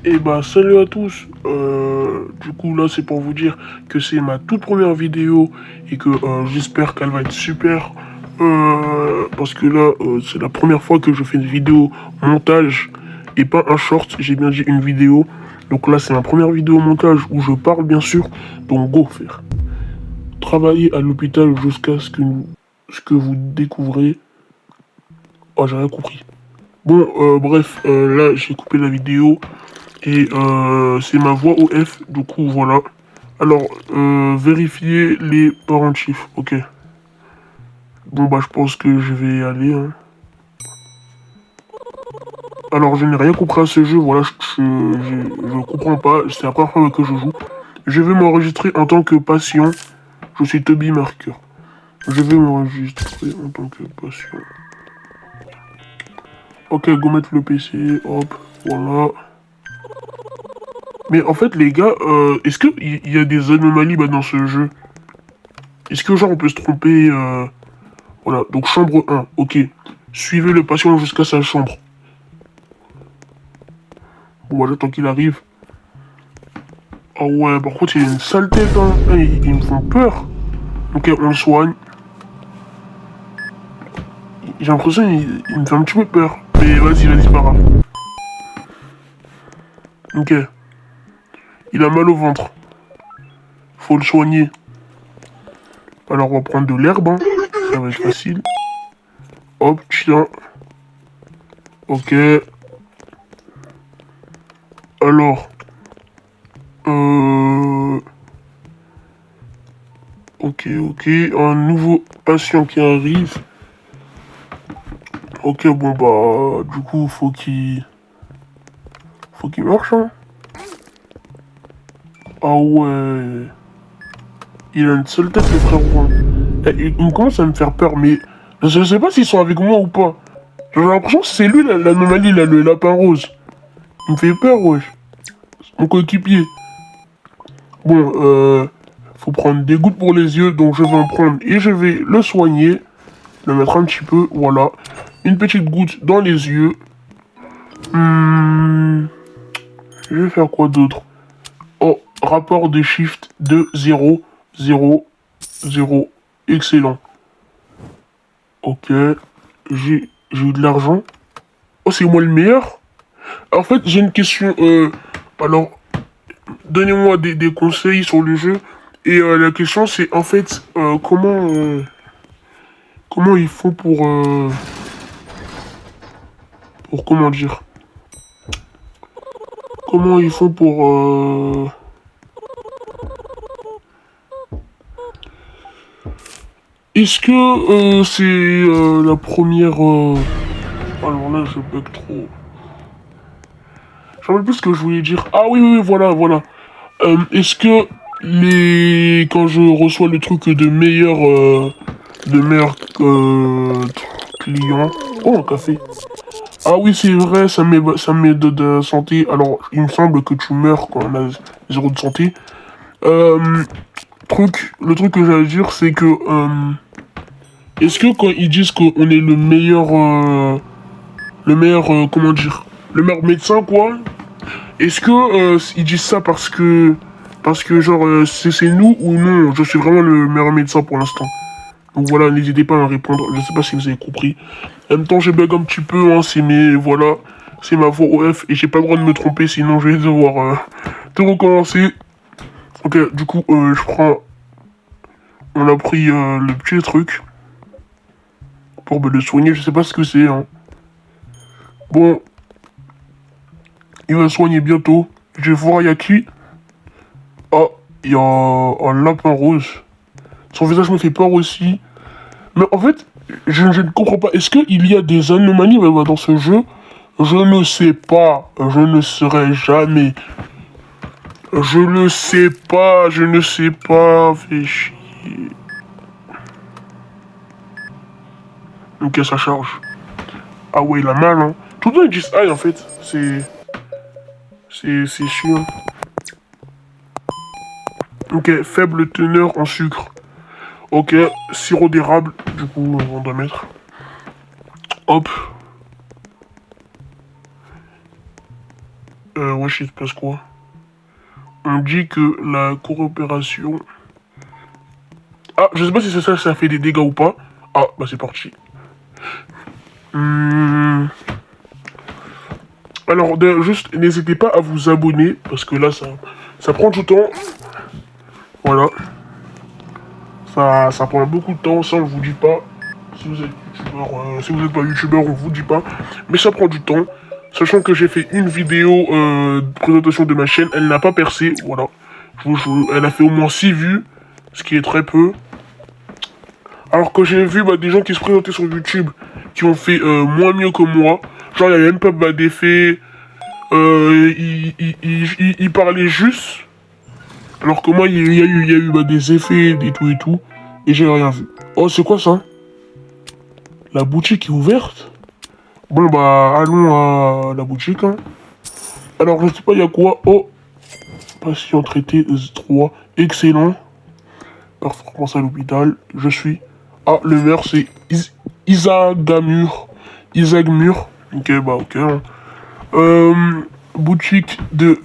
Et bah salut à tous. Du coup là c'est pour vous dire que c'est ma toute première vidéo et que j'espère qu'elle va être super. Parce que là c'est la première fois que je fais une vidéo montage et pas un short. J'ai bien dit une vidéo. Donc là c'est ma première vidéo montage où je parle bien sûr. Donc go faire. Travailler à l'hôpital jusqu'à ce que vous découvrez. Oh j'ai rien compris. Bon bref là j'ai coupé la vidéo. Et c'est ma voix OF, du coup voilà. Alors, vérifier les parents chiffres, ok. Bon bah je pense que je vais y aller. Hein. Alors je n'ai rien compris à ce jeu, voilà, je comprends pas, c'est la première fois que je joue. Je vais m'enregistrer en tant que patient. Je suis Toby Marker. Je vais m'enregistrer en tant que patient. Ok, go mettre le PC, hop, voilà. Mais en fait les gars, est-ce qu'il y a des anomalies bah, dans ce jeu? Est-ce que genre on peut se tromper Voilà, donc chambre 1, ok. Suivez le patient jusqu'à sa chambre. Bon, bah, j'attends qu'il arrive. Ah ouais, par contre, il a une sale tête, hein. Ils me font peur. Ok, on le soigne. J'ai l'impression qu'il me fait un petit peu peur. Mais vas-y, c'est pas grave. Ok. Il a mal au ventre. Faut le soigner. Alors, on va prendre de l'herbe, hein. Ça va être facile. Hop, tiens. Ok. Alors. Ok. Un nouveau patient qui arrive. Ok, bon bah, du coup, faut qu'il marche, hein. Ah ouais. Il a une seule tête, le frère Juan. Il commence à me faire peur, mais je sais pas s'ils sont avec moi ou pas. J'ai l'impression que c'est lui l'anomalie, là, le lapin rose. Il me fait peur, wesh. Mon coéquipier. Bon, faut prendre des gouttes pour les yeux, donc je vais en prendre et je vais le soigner. Le mettre un petit peu, voilà. Une petite goutte dans les yeux. Je vais faire quoi d'autre? Oh, rapport de shift de 0, 0, 0. Excellent. Ok. J'ai eu de l'argent. Oh, c'est moi le meilleur? En fait, j'ai une question. Alors, donnez-moi des conseils sur le jeu. Et la question, c'est en fait, comment ils font pour comment dire? Comment ils font est-ce que c'est la première... Alors là, je bug trop. Je sais même plus ce que je voulais dire. Ah oui, voilà. Est-ce que quand je reçois le truc de meilleur client... Oh, un café. Ah oui, c'est vrai, ça m'aide de santé. Alors, il me semble que tu meurs quand on a zéro de santé. Euh, le truc que j'allais dire, c'est que... est-ce que quand ils disent qu'on est comment dire, le meilleur médecin, quoi, est-ce que ils disent ça parce que genre, c'est nous ou non, je suis vraiment le meilleur médecin pour l'instant. Donc voilà, n'hésitez pas à me répondre, je sais pas si vous avez compris. En même temps, j'ai bug un petit peu, hein, voilà, c'est ma voix OF et j'ai pas le droit de me tromper, sinon je vais devoir tout recommencer. Ok, du coup, on a pris le petit truc pour me le soigner, je sais pas ce que c'est, hein. Bon, il va soigner bientôt. Je vais voir, il y a qui? Ah, il y a un lapin rose. Son visage me fait peur aussi. Mais en fait, je ne comprends pas. Est-ce qu'il y a des anomalies dans ce jeu? Je ne sais pas. Je ne saurais jamais. Je ne sais pas. Fais chier. Ok, ça charge. Ah ouais, il a mal, hein. Tout le monde dit aïe, en fait. C'est chiant. Ok, faible teneur en sucre. Ok, sirop d'érable. Du coup, on doit mettre. Hop. Où Wesh, il se passe quoi? On dit que la coopération... Ah, je sais pas si c'est ça, ça fait des dégâts ou pas. Ah, bah c'est parti. Alors, juste, n'hésitez pas à vous abonner, parce que là, ça prend du temps. Voilà. Ça prend beaucoup de temps, ça on vous dit pas. Si vous êtes youtubeur, si vous n'êtes pas youtubeur, on vous dit pas. Mais ça prend du temps. Sachant que j'ai fait une vidéo de présentation de ma chaîne, elle n'a pas percé, voilà. Elle a fait au moins 6 vues, ce qui est très peu. Alors que j'ai vu des gens qui se présentaient sur YouTube, qui ont fait moins mieux que moi. Genre, il n'y avait même pas d'effet. Ils parlaient juste. Alors que moi, il y a eu des effets et tout. Et j'ai rien vu. Oh, c'est quoi ça? La boutique est ouverte? Bon, bah, allons à la boutique, hein. Alors, je sais pas, il y a quoi? Oh, patient traité 3. Excellent. Performance à l'hôpital. Je suis... Ah, le maire, c'est Isaac Mur. Ok, bah, ok. Hein. Boutique de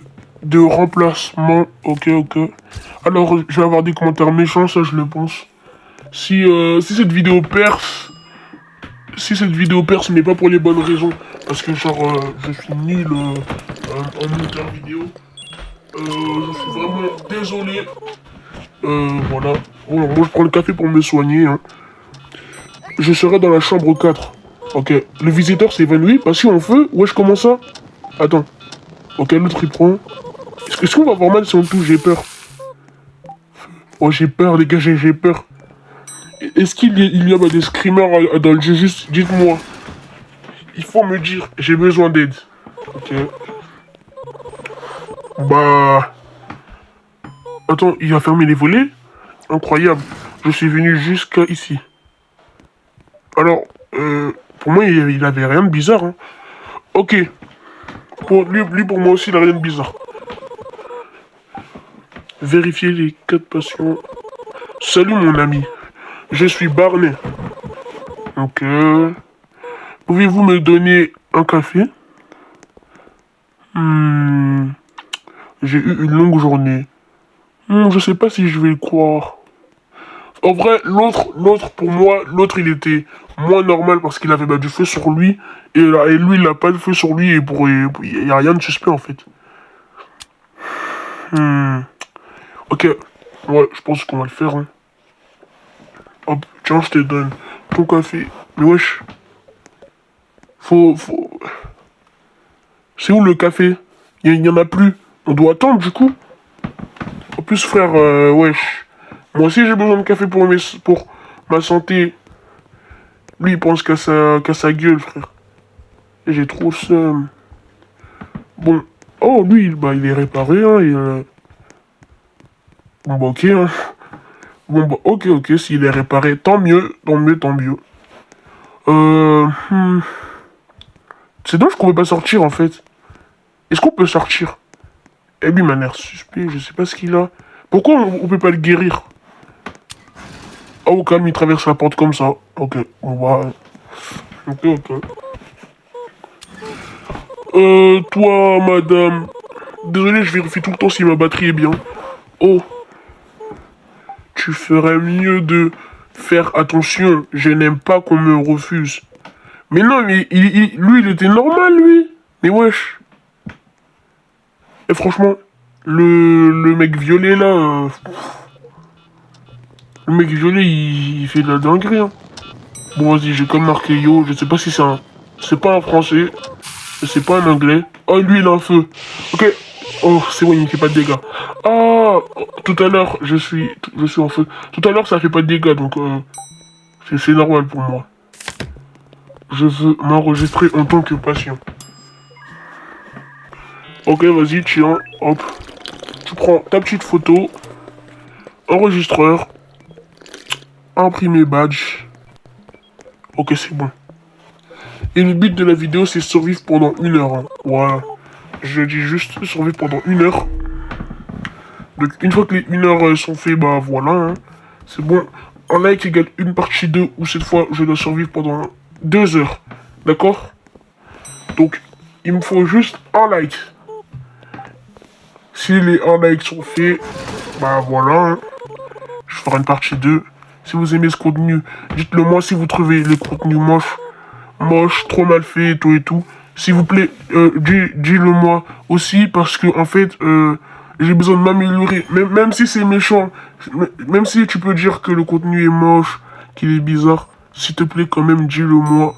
remplacement. Ok. Alors, je vais avoir des commentaires méchants, ça, je le pense. Si cette vidéo perce... Si cette vidéo perce, mais pas pour les bonnes raisons, parce que genre, je suis nul en monteur vidéo. Je suis vraiment désolé. Voilà. Bon, moi, je prends le café pour me soigner. Hein. Je serai dans la chambre 4. Ok. Le visiteur s'est évanoui. Passion en feu. Wesh, comment ça? Attends. Ok, l'autre il prend. Est-ce qu'on va avoir mal si on touche? J'ai peur. Oh, j'ai peur, les gars, j'ai peur. Est-ce qu'il y a des screamers dans le jeu? Juste, dites-moi. Il faut me dire. J'ai besoin d'aide. Ok. Bah... Attends, il a fermé les volets? Incroyable. Je suis venu jusqu'à ici. Alors, pour moi, il avait rien de bizarre. Hein. Ok. Pour moi aussi, il n'a rien de bizarre. Vérifier les 4 patients. Salut, mon ami. Je suis Barney. Ok. Pouvez-vous me donner un café? J'ai eu une longue journée. Je sais pas si je vais le croire. En vrai, l'autre, pour moi, l'autre, il était moins normal parce qu'il avait du feu sur lui. Et lui, il n'a pas de feu sur lui et il n'y a rien de suspect, en fait. Ok. Ouais, je pense qu'on va le faire, hein. Hop, tiens, je te donne ton café. Mais wesh. Faut... C'est où le café? Il n'y en a plus. On doit attendre, du coup. En plus, frère, wesh. Moi aussi, j'ai besoin de café pour ma santé. Lui, il pense qu'à sa gueule, frère. Et j'ai trop le seum. Bon. Oh, lui, il est réparé, hein. Bon, bah, ok, hein. Bon, bah, ok. S'il est réparé, tant mieux. C'est dommage qu'on peut pas sortir, en fait. Est-ce qu'on peut sortir? Eh, lui, il m'a l'air suspect. Je sais pas ce qu'il a. Pourquoi on peut pas le guérir? Ah, au calme, il traverse la porte comme ça. Ok, on va... Ok. Toi, madame... Désolé, je vérifie tout le temps si ma batterie est bien. Oh. Tu ferais mieux de faire attention. Je n'aime pas qu'on me refuse. Mais non, mais lui, il était normal, lui. Mais wesh. Et franchement, le mec violet, là... Le mec violet, il fait de la dinguerie, hein. Bon, vas-y, j'ai comme marqué yo. Je sais pas si c'est un... C'est pas un français. C'est pas un anglais. Oh, lui, il a un feu. Ok. Oh, c'est bon, il ne fait pas de dégâts. Ah, tout à l'heure, je suis en feu. Tout à l'heure, ça fait pas de dégâts, donc... c'est normal pour moi. Je veux m'enregistrer en tant que patient. Ok, vas-y, tiens. Hop. Tu prends ta petite photo. Enregistreur. Imprimer badge. Ok, c'est bon. Et le but de la vidéo, c'est survivre pendant 1 heure. Hein. Voilà. Je dis juste survivre pendant 1 heure. Donc, une fois que les 1 heure sont faits, bah voilà. Hein. C'est bon. Un like égale une partie 2, où cette fois, je dois survivre pendant 2 heures. D'accord? Donc, il me faut juste un like. Si les 1 like sont faits, bah voilà, hein. Je ferai une partie 2. Si vous aimez ce contenu, dites-le moi si vous trouvez les contenus moches, trop mal faits et tout. S'il vous plaît, dis-le moi aussi parce que en fait, j'ai besoin de m'améliorer. Même si c'est méchant, même si tu peux dire que le contenu est moche, qu'il est bizarre, s'il te plaît quand même dis-le moi.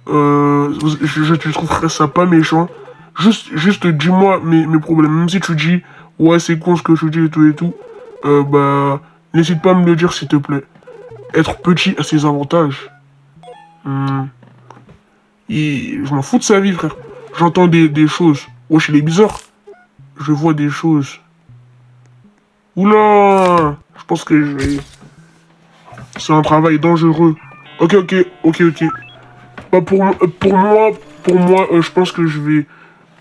Je trouverais ça pas méchant. Juste dis-moi mes problèmes. Même si tu dis, ouais, c'est con ce que je dis et tout, bah, n'hésite pas à me le dire s'il te plaît. Être petit a ses avantages. Je m'en fous de sa vie, frère. J'entends des choses. Wesh, il est bizarre. Je vois des choses. Oula! Je pense que je vais... C'est un travail dangereux. Ok. Bah pour moi, je pense que je vais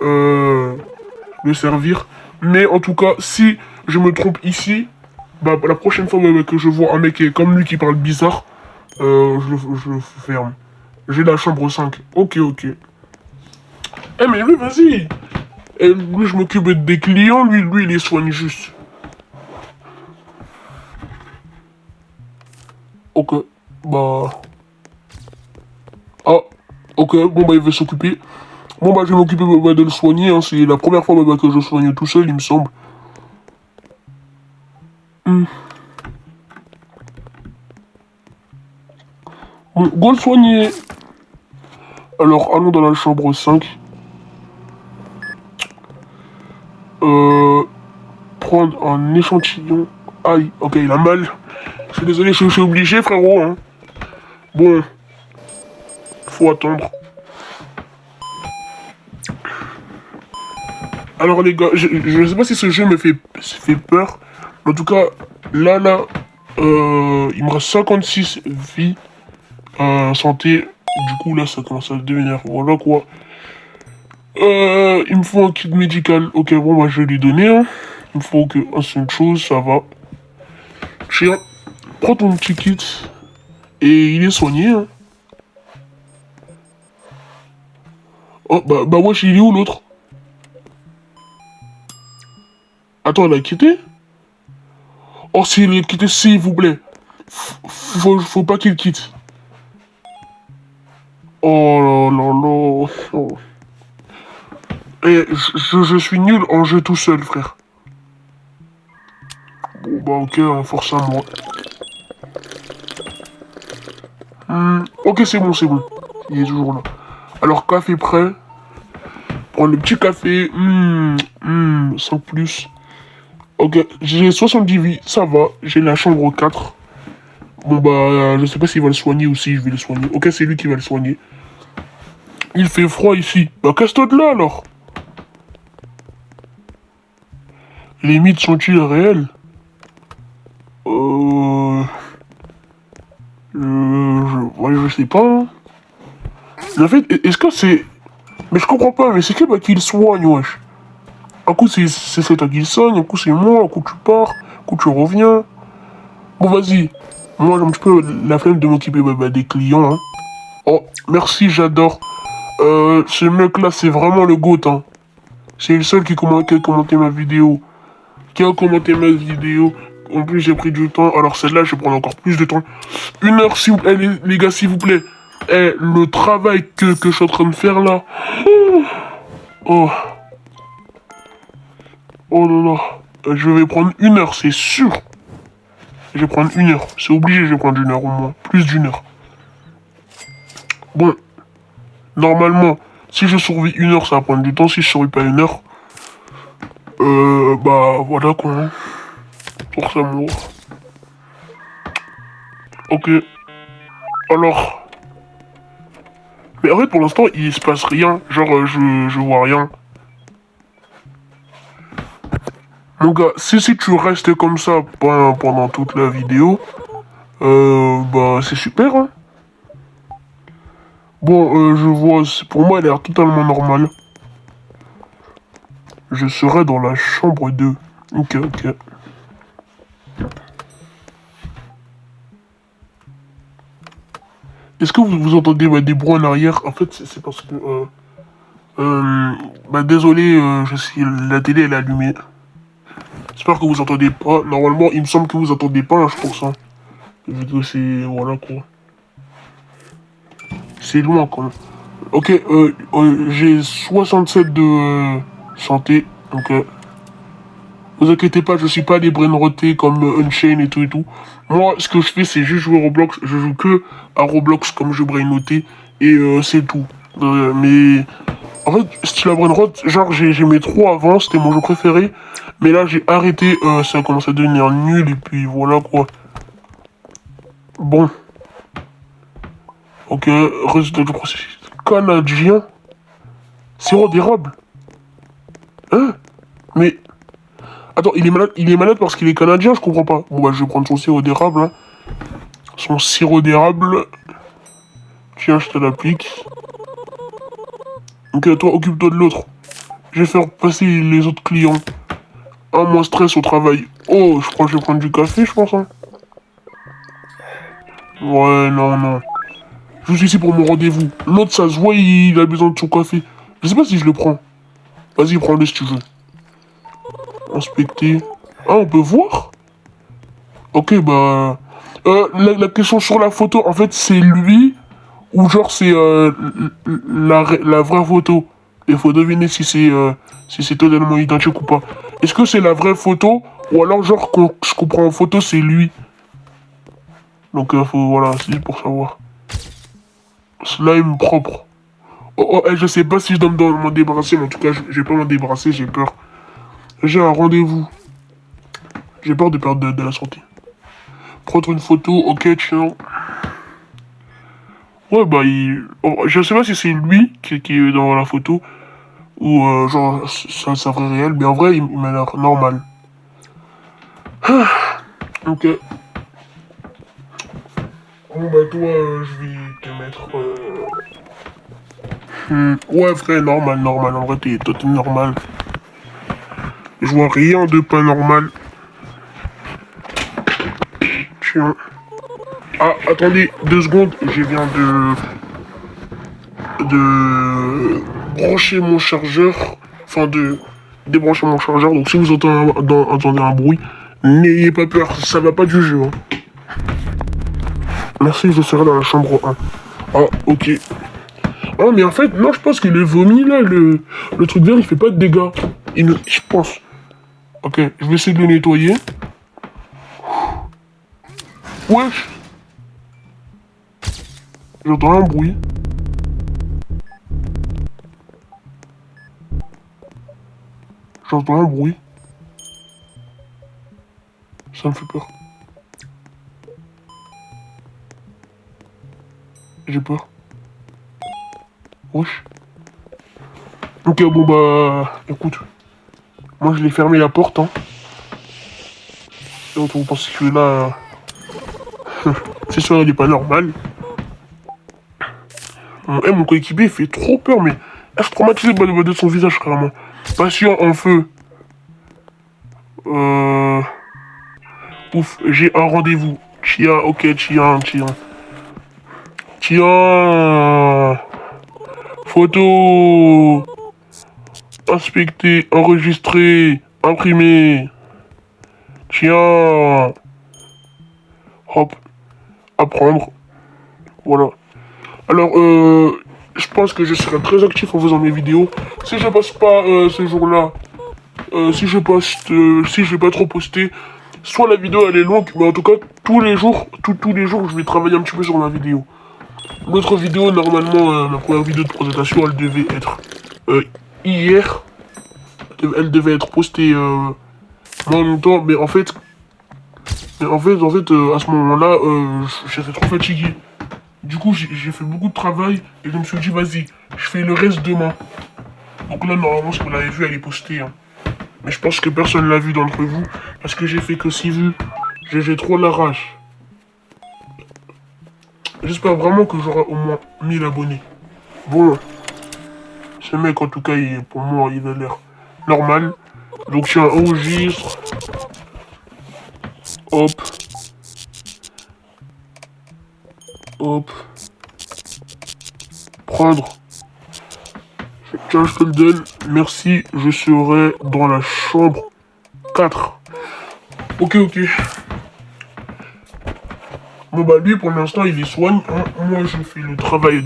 le servir. Mais en tout cas, si je me trompe ici, bah la prochaine fois que je vois un mec comme lui qui parle bizarre, je le ferme. J'ai la chambre 5. Ok. Eh mais lui, vas-y. Lui, je m'occupe des clients, lui, il les soigne juste. Ok, bah... Ah, ok, bon bah il veut s'occuper. Bon bah je vais m'occuper de le soigner, hein. C'est la première fois que je soigne tout seul, il me semble. Bon, go le soigner. Alors, allons dans la chambre 5. Prendre un échantillon. Aïe, ok, il a mal. Je suis désolé, je suis obligé, frérot, hein. Bon, faut attendre. Alors les gars, je sais pas si ce jeu me fait peur. Mais en tout cas, là, il me reste 56 vies. Santé. Du coup, là, ça commence à devenir... Voilà, quoi. Il me faut un kit médical. Ok, bon, bah, je vais lui donner, hein. Il me faut que... Ah, c'est une chose, ça va. Tiens, prends ton petit kit. Et il est soigné, hein. Oh, bah, wesh, il est où, l'autre? Attends, elle a quitté? Oh, s'il est quitté, s'il vous plaît. Faut pas qu'il quitte. Oh là là là. Oh. Et je suis nul en jeu tout seul, frère. Bon, bah, ok, on force à moi. Ok, c'est bon. Il est toujours là. Alors, café prêt. Prends le petit café. Sans plus. Ok, j'ai 70 vies, ça va. J'ai la chambre 4. Bon, bah, je sais pas s'il va le soigner ou si je vais le soigner. Ok, c'est lui qui va le soigner. Il fait froid ici. Bah, casse-toi de là, alors. Les mythes sont-ils réels? Ouais, je sais pas. Hein. En fait, est-ce que c'est... Mais je comprends pas, mais c'est qui le soigne, wesh? Un coup, c'est toi qui le soigne, un coup, c'est moi, un coup, tu pars, un coup, tu reviens. Bon, vas-y. Moi, j'ai un petit peu la flemme de m'occuper des clients, hein. Oh, merci, j'adore. Ce mec-là, c'est vraiment le GOAT, hein. C'est le seul qui a commenté ma vidéo. En plus, j'ai pris du temps. Alors, celle-là, je vais prendre encore plus de temps. 1 heure, s'il vous plaît. Les gars, s'il vous plaît. Le travail que je suis en train de faire, là. Oh. Oh là là. Je vais prendre 1 heure, c'est sûr. Je vais prendre 1 heure. C'est obligé, je vais prendre 1 heure au moins. Plus d'1 heure. Bon. Normalement, si je survis 1 heure, ça va prendre du temps. Si je survis pas 1 heure, bah voilà quoi. Hein. Pour ça mort. Ok. Alors. Mais en fait, pour l'instant, il se passe rien. Genre, je vois rien. Mon gars, si tu restes comme ça pendant toute la vidéo, bah c'est super, hein. Bon, je vois, pour moi, elle a l'air totalement normale. Je serai dans la chambre 2. Ok. Est-ce que vous entendez des bruits en arrière? En fait, c'est parce que... désolé, la télé, elle est allumée. J'espère que vous entendez pas. Normalement, il me semble que vous entendez pas, hein, je pense. Hein. Vu que c'est... Voilà, quoi. C'est loin, quand même. Ok, j'ai 67 de santé. Donc, vous inquiétez pas, je suis pas des brainrotés comme Unchained et tout et tout. Moi, ce que je fais, c'est juste jouer Roblox. Je joue que à Roblox comme je brainoté. Et c'est tout. Mais... En fait, style à brainrot, genre j'aimais trop avant, c'était mon jeu préféré. Mais là, j'ai arrêté, ça a commencé à devenir nul. Et puis voilà, quoi. Bon. Ok, résultat du processus. Canadien. Sirop d'érable. Hein? Mais... Attends, il est malade parce qu'il est canadien, je comprends pas. Bon bah je vais prendre son sirop d'érable. Hein. Son sirop d'érable. Tiens, je te l'applique. Ok, toi, occupe-toi de l'autre. Je vais faire passer les autres clients. Un moins stress au travail. Oh, je crois que je vais prendre du café, je pense. Hein. Ouais, non, non. Je suis ici pour mon rendez-vous. L'autre, ça se voit, il a besoin de son café. Je sais pas si je le prends. Vas-y, prends-le si tu veux. Inspecter. Ah, on peut voir? Ok, bah... la question sur la photo, en fait, c'est lui ou genre c'est la vraie photo. Il faut deviner si c'est totalement identique ou pas. Est-ce que c'est la vraie photo ou alors genre ce qu'on prend en photo, c'est lui? Donc, voilà, c'est pour savoir. Slime propre. Oh, je sais pas si je dois m'en débarrasser, mais en tout cas, je vais pas m'en débarrasser, j'ai peur. J'ai un rendez-vous. J'ai peur de perdre de la santé. Prendre une photo, ok, tiens. Ouais, bah, je sais pas si c'est lui qui est dans la photo ou genre ça vrai réel, mais en vrai, il m'a l'air normal. Ok. Bon, bah, toi, je vais te mettre. Ouais, frère, normal, normal. En vrai, toi, t'es normal. Je vois rien de pas normal. Tiens. Ah, attendez, 2 secondes. Je viens de brancher mon chargeur. Enfin, de débrancher mon chargeur. Donc, si vous entendez un bruit, n'ayez pas peur. Ça va pas du jeu. Hein. Merci, je serai dans la chambre 1. Ah, ok. Ah, mais en fait, non, je pense que le vomi, là, le truc vert, il fait pas de dégâts. Je pense. Ok, je vais essayer de le nettoyer. Wesh. J'entends un bruit. J'entends un bruit. Ça me fait peur. J'ai peur. Wesh. Ok, bon bah... Écoute. Moi, je l'ai fermé la porte, hein. Et vous pensez que là... c'est sûr, il est pas normal. Mon coéquipier fait trop peur, mais... Je suis traumatisé de son visage, carrément. Patient en feu. Ouf, j'ai un rendez-vous. Tiens, ok, tiens. Tiens. Photo. Inspecter, enregistrer, imprimer. Tiens. Hop. Apprendre. Voilà. Alors, je pense que je serai très actif en faisant mes vidéos. Si je passe pas ce jour-là, si je vais pas trop poster, soit la vidéo elle est longue, mais en tout cas tous les jours, tous les jours, je vais travailler un petit peu sur la vidéo. L'autre vidéo, normalement, la première vidéo de présentation, elle devait être hier. Elle devait être postée en même temps, mais en fait, à ce moment-là, j'étais trop fatigué. Du coup, j'ai fait beaucoup de travail et je me suis dit, vas-y, je fais le reste demain. Donc là, normalement, ce que vous l'avez vu, elle est postée. Hein. Mais je pense que personne l'a vu d'entre vous, parce que j'ai fait que 6 vues. J'ai trop la rage. J'espère vraiment que j'aurai au moins 1000 abonnés. Bon, ce mec, en tout cas, pour moi, il a l'air normal. Donc, tiens, enregistre. Hop. Hop. Prendre. Tiens, je te le donne. Merci, je serai dans la chambre 4. Ok. Bon bah lui pour l'instant il les soigne. Hein. Moi je fais le travail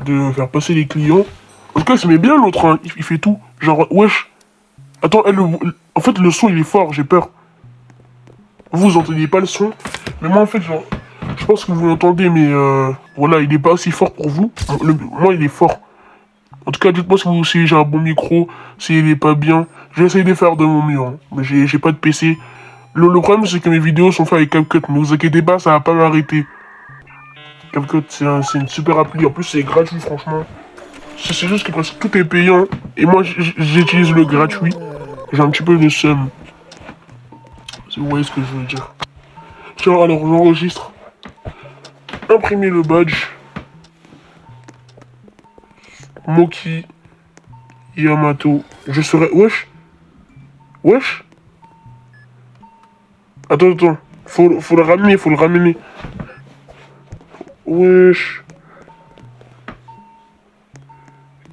de faire passer les clients. En tout cas il se met bien l'autre, hein. Il fait tout. Genre wesh. Attends, en fait le son il est fort, j'ai peur. Vous entendez pas le son. Mais moi en fait genre, je pense que vous l'entendez mais voilà il est pas aussi fort pour vous. Moi il est fort. En tout cas dites-moi si j'ai un bon micro, s'il est pas bien. J'essaie de faire de mon mieux. Hein. Mais j'ai pas de PC. Le problème, c'est que mes vidéos sont faites avec CapCut. Ne vous inquiétez pas, ça va pas m'arrêter. CapCut, c'est une super appli. En plus, c'est gratuit, franchement. C'est juste que presque tout est payant. Et moi, j'utilise le gratuit. J'ai un petit peu de seum. Si vous voyez ce que je veux dire. Tiens, alors, j'enregistre. Imprimer le badge. Moki. Yamato. Je serai... Wesh. Attends. Faut le ramener. Wesh.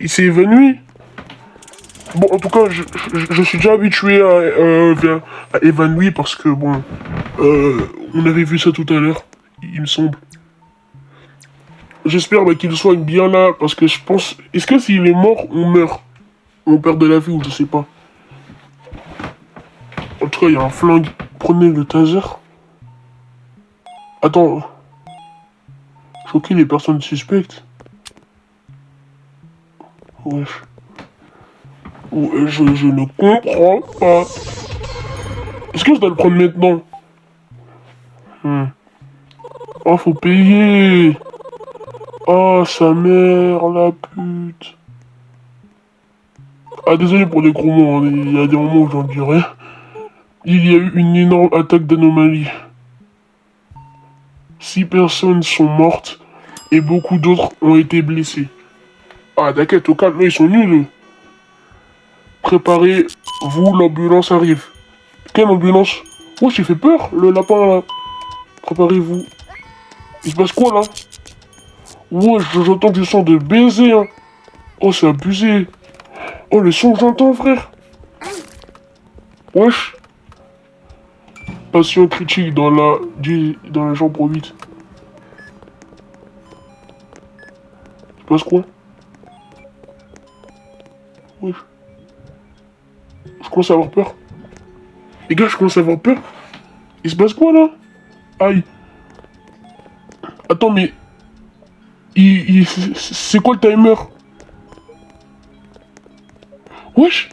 Il s'est évanoui. Bon, en tout cas, je suis déjà habitué à évanoui parce que, bon, on avait vu ça tout à l'heure, il me semble. J'espère qu'il soigne bien là, parce que je pense... Est-ce que s'il est mort, on meurt? On perd de la vie ou je sais pas. En tout cas, il y a un flingue. Prenez le taser. Attends. Choquer les personnes suspectes. Wesh. Je ne comprends pas. Est-ce que je dois le prendre maintenant? Oh, faut payer. Oh, sa mère, la pute. Ah, désolé pour les gros mots, hein. Il y a des moments où j'en dis rien. Il y a eu une énorme attaque d'anomalie. 6 personnes sont mortes et beaucoup d'autres ont été blessées. Ah, t'inquiète, au calme, là, ils sont nuls. Préparez-vous, l'ambulance arrive. Quelle ambulance? Oh, j'ai fait peur, le lapin, là. Préparez-vous. Il se passe quoi, là? Ouais, j'entends du son de baiser, hein. Oh, c'est abusé. Oh, le son que j'entends, frère. Wesh. Patient critique dans la chambre 8. Il se passe quoi? Wesh. Je commence à avoir peur. Les gars, je commence à avoir peur. Il se passe quoi, là? Aïe. Attends, mais... c'est quoi le timer? Wesh.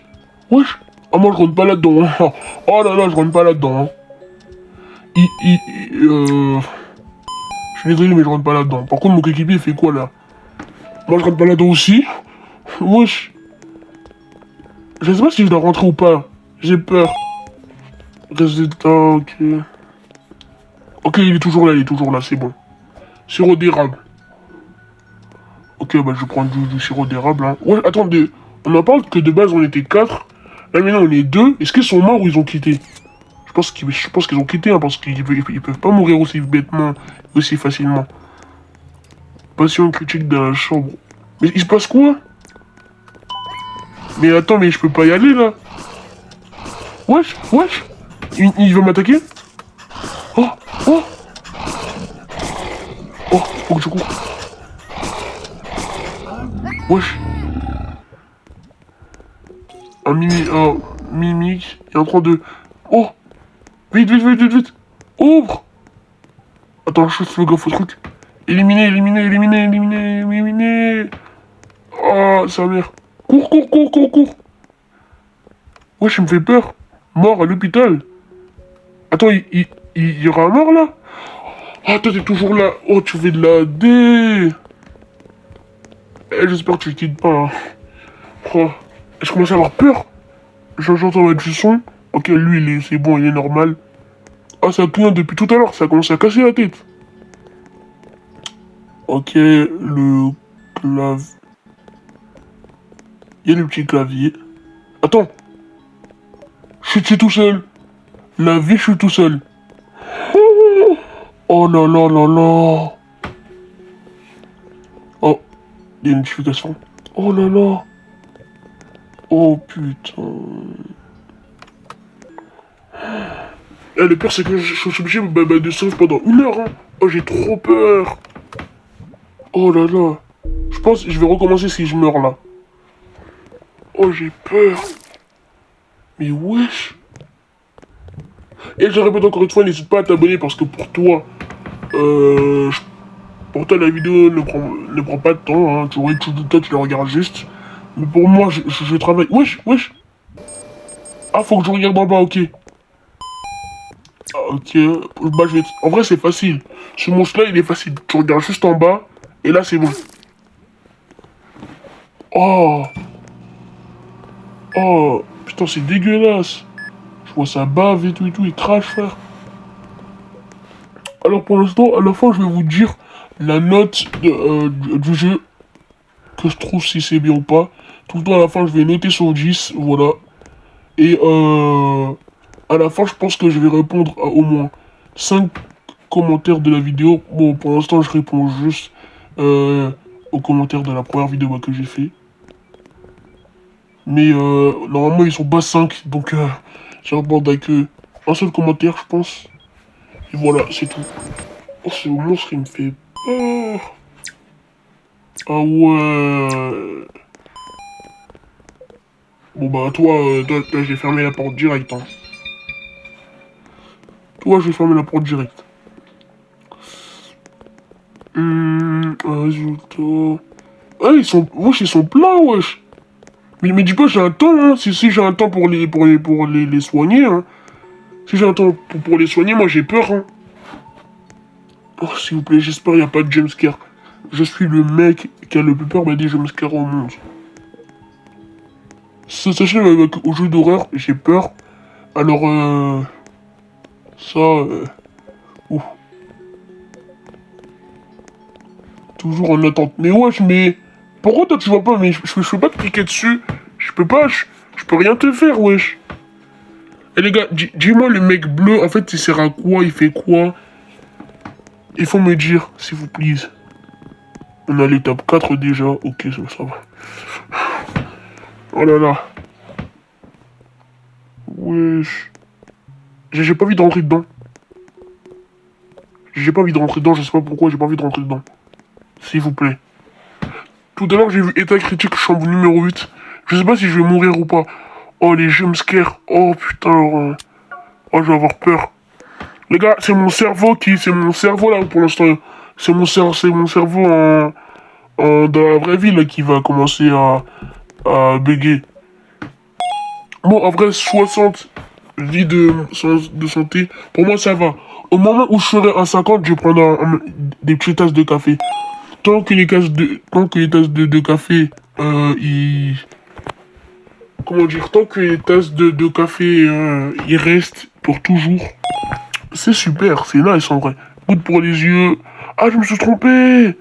Ah, moi, je rentre pas là-dedans. Hein. Oh là là, je rentre pas là-dedans. Hein. Je suis désolé, mais je rentre pas là-dedans. Par contre, mon coéquipier, il fait quoi, là? Moi, je rentre pas là-dedans aussi. Wesh. Je sais pas si je dois rentrer ou pas. J'ai peur. Résultat, ok. Ok, il est toujours là, c'est bon. Sirop d'érable. Ok, bah je vais prendre du sirop d'érable. Hein. Ouais, attendez. On en parle que de base on était 4. Là maintenant on est 2. Est-ce qu'ils sont morts ou ils ont quitté? Je pense qu'ils ont quitté, hein, parce qu'ils peuvent pas mourir aussi bêtement, aussi facilement. Patient critique dans la chambre. Mais il se passe quoi? Mais attends, mais je peux pas y aller là. Wesh. Il va m'attaquer? Oh. Oh, faut que je cours. Wesh. Un mimique est en train de... Oh. Vite. Ouvre. Attends, je fais gaffe au truc. Éliminé. Oh, sa mère. Cours. Wesh, il me fait peur. Mort à l'hôpital. Attends, il y aura un mort là? Ah, toi t'es toujours là. Oh, tu fais de la D. J'espère que tu quittes pas. Hein. Oh, je commence à avoir peur. J'entends mettre du son. Ok, lui, c'est bon, il est normal. Ah, ça clignote depuis tout à l'heure. Ça commence à casser la tête. Ok, le clavier. Il y a le petit clavier. Attends. Je suis tout seul. La vie, je suis tout seul. Oh là là. Oh, il y a une notification. Oh là là. Oh putain. Le pire, c'est que je suis obligé de survivre pendant 1 heure, hein. Oh, j'ai trop peur. Oh là là. Je pense que je vais recommencer si je meurs là. Oh, j'ai peur. Mais wesh. Et je répète encore une fois, n'hésite pas à t'abonner parce que pour toi, la vidéo ne prend pas de temps, hein. Toi, tu la regardes juste. Mais pour moi, je travaille. Wesh, wesh. Ah, faut que je regarde en bas, ok. Ok, bah je vais... En vrai, c'est facile. Ce monstre-là, il est facile. Tu regardes juste en bas, et là, c'est bon. Oh. Oh. Putain, c'est dégueulasse. Je vois ça bave et tout, il crache, frère. Alors, pour l'instant, à la fin, je vais vous dire la note du jeu, que je trouve si c'est bien ou pas. Tout le temps, à la fin, je vais noter sur 10, voilà. Et à la fin, je pense que je vais répondre à au moins 5 commentaires de la vidéo. Bon, pour l'instant, je réponds juste aux commentaires de la première vidéo que j'ai fait. Mais normalement, ils sont bas 5, donc je réponds avec un seul commentaire, je pense. Et voilà, c'est tout. Oh, ce monstre, il me fait peur. Ah ouais. Bon bah, toi, je vais fermer la porte direct, hein. Toi, je vais fermer la porte direct. Résultat... Ah, wesh, ils sont pleins, wesh. Mais dis pas, j'ai un temps, hein. Si j'ai un temps pour les soigner, hein. Si j'ai un temps pour les soigner, moi, j'ai peur, hein. Oh, s'il vous plaît, j'espère qu'il n'y a pas de jumpscare. Je suis le mec qui a le plus peur des jumpscares au monde. Sachez, au jeu d'horreur, j'ai peur. Alors, ça, ouf. Toujours en attente. Mais wesh, mais... Pourquoi toi tu vois pas? Mais je peux pas te cliquer dessus. Je peux pas, je peux rien te faire, wesh. Eh les gars, dis-moi le mec bleu, en fait, il sert à quoi? Il fait quoi? Il faut me dire, s'il vous plaît. On a l'étape 4 déjà. Ok, ça va. Oh là là. Wesh. J'ai pas envie de rentrer dedans. J'ai pas envie de rentrer dedans, je sais pas pourquoi j'ai pas envie de rentrer dedans. S'il vous plaît. Tout à l'heure, j'ai vu état critique chambre numéro 8. Je sais pas si je vais mourir ou pas. Oh, les jumpscares. Oh, putain. Oh, je vais avoir peur. Les gars, c'est mon cerveau là, pour l'instant. C'est mon cerveau dans la vraie vie, là, qui va commencer à bugger. Bon, en vrai, 60 vies de santé, pour moi, ça va. Au moment où je serai à 50, je vais prendre des petites tasses de café. Tant que les tasses de café, comment dire, tant que les tasses de café, ils restent pour toujours, c'est super, c'est nice en vrai. Goutte pour les yeux. Ah, je me suis trompé.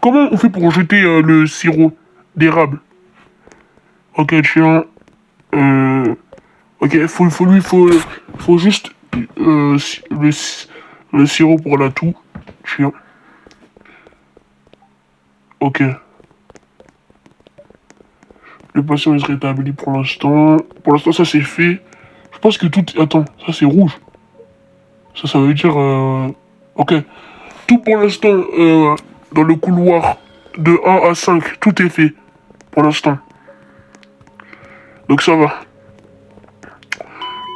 Comment on fait pour jeter le sirop d'érable? Ok, tiens. Ok, faut juste le sirop pour la toux. Tiens. Ok. Le patient il se rétablit pour l'instant. Pour l'instant, ça c'est fait. Je pense que tout... Attends, ça c'est rouge. Ça veut dire... Ok. Tout pour l'instant, dans le couloir de 1 à 5, tout est fait. Pour l'instant. Donc ça va.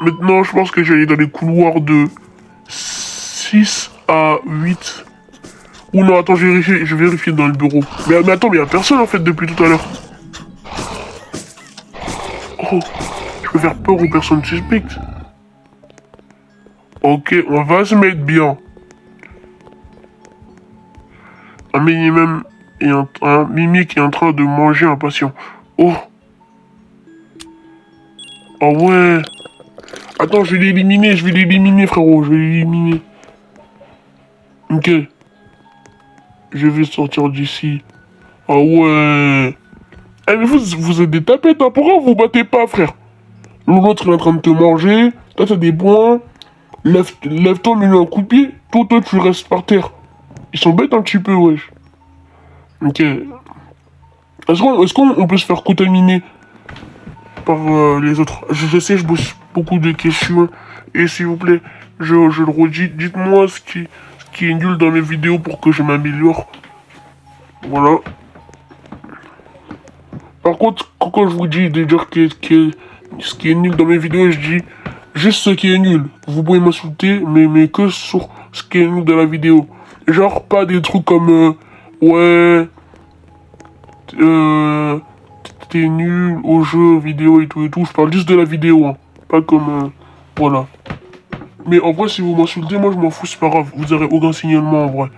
Maintenant, je pense que j'allais dans les couloirs de 6 à 8. Ou non, attends, je vais vérifier dans le bureau. Mais attends, mais il n'y a personne en fait depuis tout à l'heure. Oh, je peux faire peur aux personnes suspectes. Ok, on va se mettre bien. Un minimum et un mimi qui est en train de manger un patient. Oh. Oh ouais. Attends, je vais l'éliminer, frérot, je vais l'éliminer. Ok. Je vais sortir d'ici. Ah ouais. Eh mais vous êtes des tapettes, hein. Pourquoi vous battez pas, frère? L'autre il est en train de te manger. Toi t'as des points. Lève-toi, mets-lui un coup de pied. Toi tu restes par terre. Ils sont bêtes un petit peu, wesh. Ok. Est-ce qu'on peut se faire contaminer par les autres? Je sais, je pose beaucoup de questions. Et s'il vous plaît, je le redis, dites-moi ce qui est nul dans mes vidéos pour que je m'améliore. Voilà. Par contre, quand je vous dis de dire ce qui est nul dans mes vidéos, je dis juste ce qui est nul. Vous pouvez m'insulter, mais que sur ce qui est nul dans la vidéo. Genre, pas des trucs comme ouais, t'es nul au jeu vidéo et tout et tout. Je parle juste de la vidéo, hein. Pas comme voilà. Mais en vrai, si vous m'insultez, moi je m'en fous, c'est pas grave. Vous aurez aucun signalement en vrai.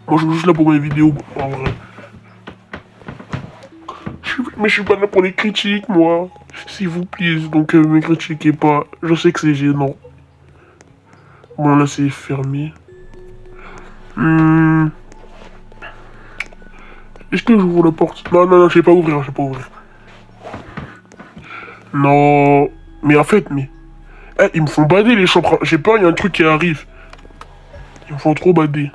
Moi je suis juste là pour mes vidéos, en vrai. Mais je suis pas là pour les critiques, moi. S'il vous plaît, donc me critiquez pas. Je sais que c'est gênant. Bon, là c'est fermé. Est-ce que j'ouvre la porte? Non, je vais pas ouvrir, Non. Mais en fait, ils me font bader les chambres. J'ai peur, il y a un truc qui arrive. Ils me font trop bader.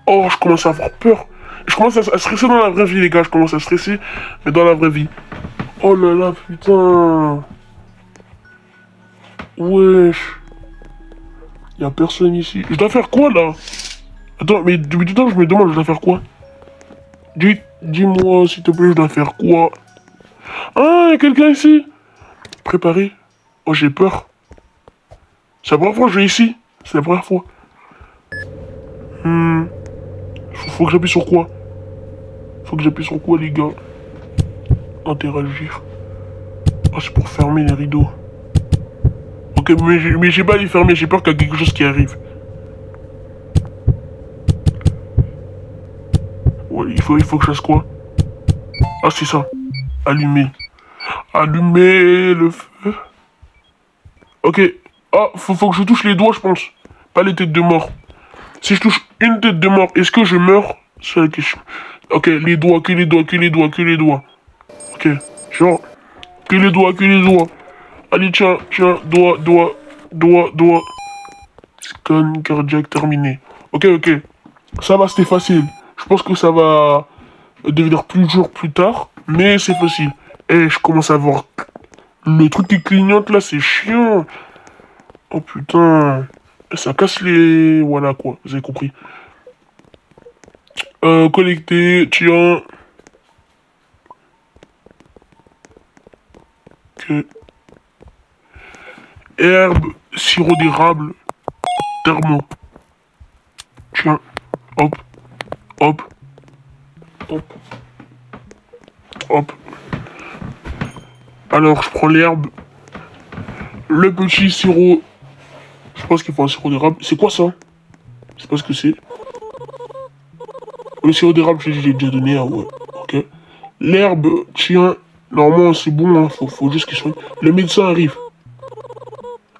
Oh, je commence à avoir peur. Je commence à stresser dans la vraie vie, les gars. Je commence à stresser, mais dans la vraie vie. Oh là là, putain. Wesh. Y a personne ici. Je dois faire quoi, là? Attends, mais depuis tout à l'heure, je me demande, je dois faire quoi? Dis-moi, s'il te plaît, je dois faire quoi? Ah, y a quelqu'un ici? Préparé. Oh, j'ai peur. C'est la première fois que je vais ici. C'est la première fois. Faut que j'appuie sur quoi? Faut que j'appuie sur quoi, les gars? Interagir. Oh, c'est pour fermer les rideaux. Ok, mais j'ai pas à les fermer, j'ai peur qu'il y ait quelque chose qui arrive. Ouais, il faut que je fasse quoi? Ah, c'est ça. Allumer. Allumer le feu. Ok. Ah, faut que je touche les doigts, je pense. Pas les têtes de mort. Si je touche une tête de mort, est-ce que je meurs? C'est la question. Ok, les doigts, que les doigts, que les doigts, que les doigts. Ok, genre, que les doigts, que les doigts. Allez, tiens, doigt. Scan cardiaque terminé. Ok. Ça va, c'était facile. Je pense que ça va devenir plus dur plus tard, mais c'est facile. Eh, je commence à voir le truc qui clignote là, c'est chiant. Oh putain. Ça casse les... Voilà quoi, vous avez compris. Collecter, tiens. Que... Herbe, sirop d'érable, thermo. Tiens, hop. Alors, je prends l'herbe. Le petit sirop. Je pense qu'il faut un sirop d'érable. C'est quoi ça? Je sais pas ce que c'est. Le sirop d'érable, je l'ai déjà donné. Ah ouais, ok. L'herbe, tiens. Normalement, c'est bon, hein. Faut juste qu'il soit... Le médecin arrive.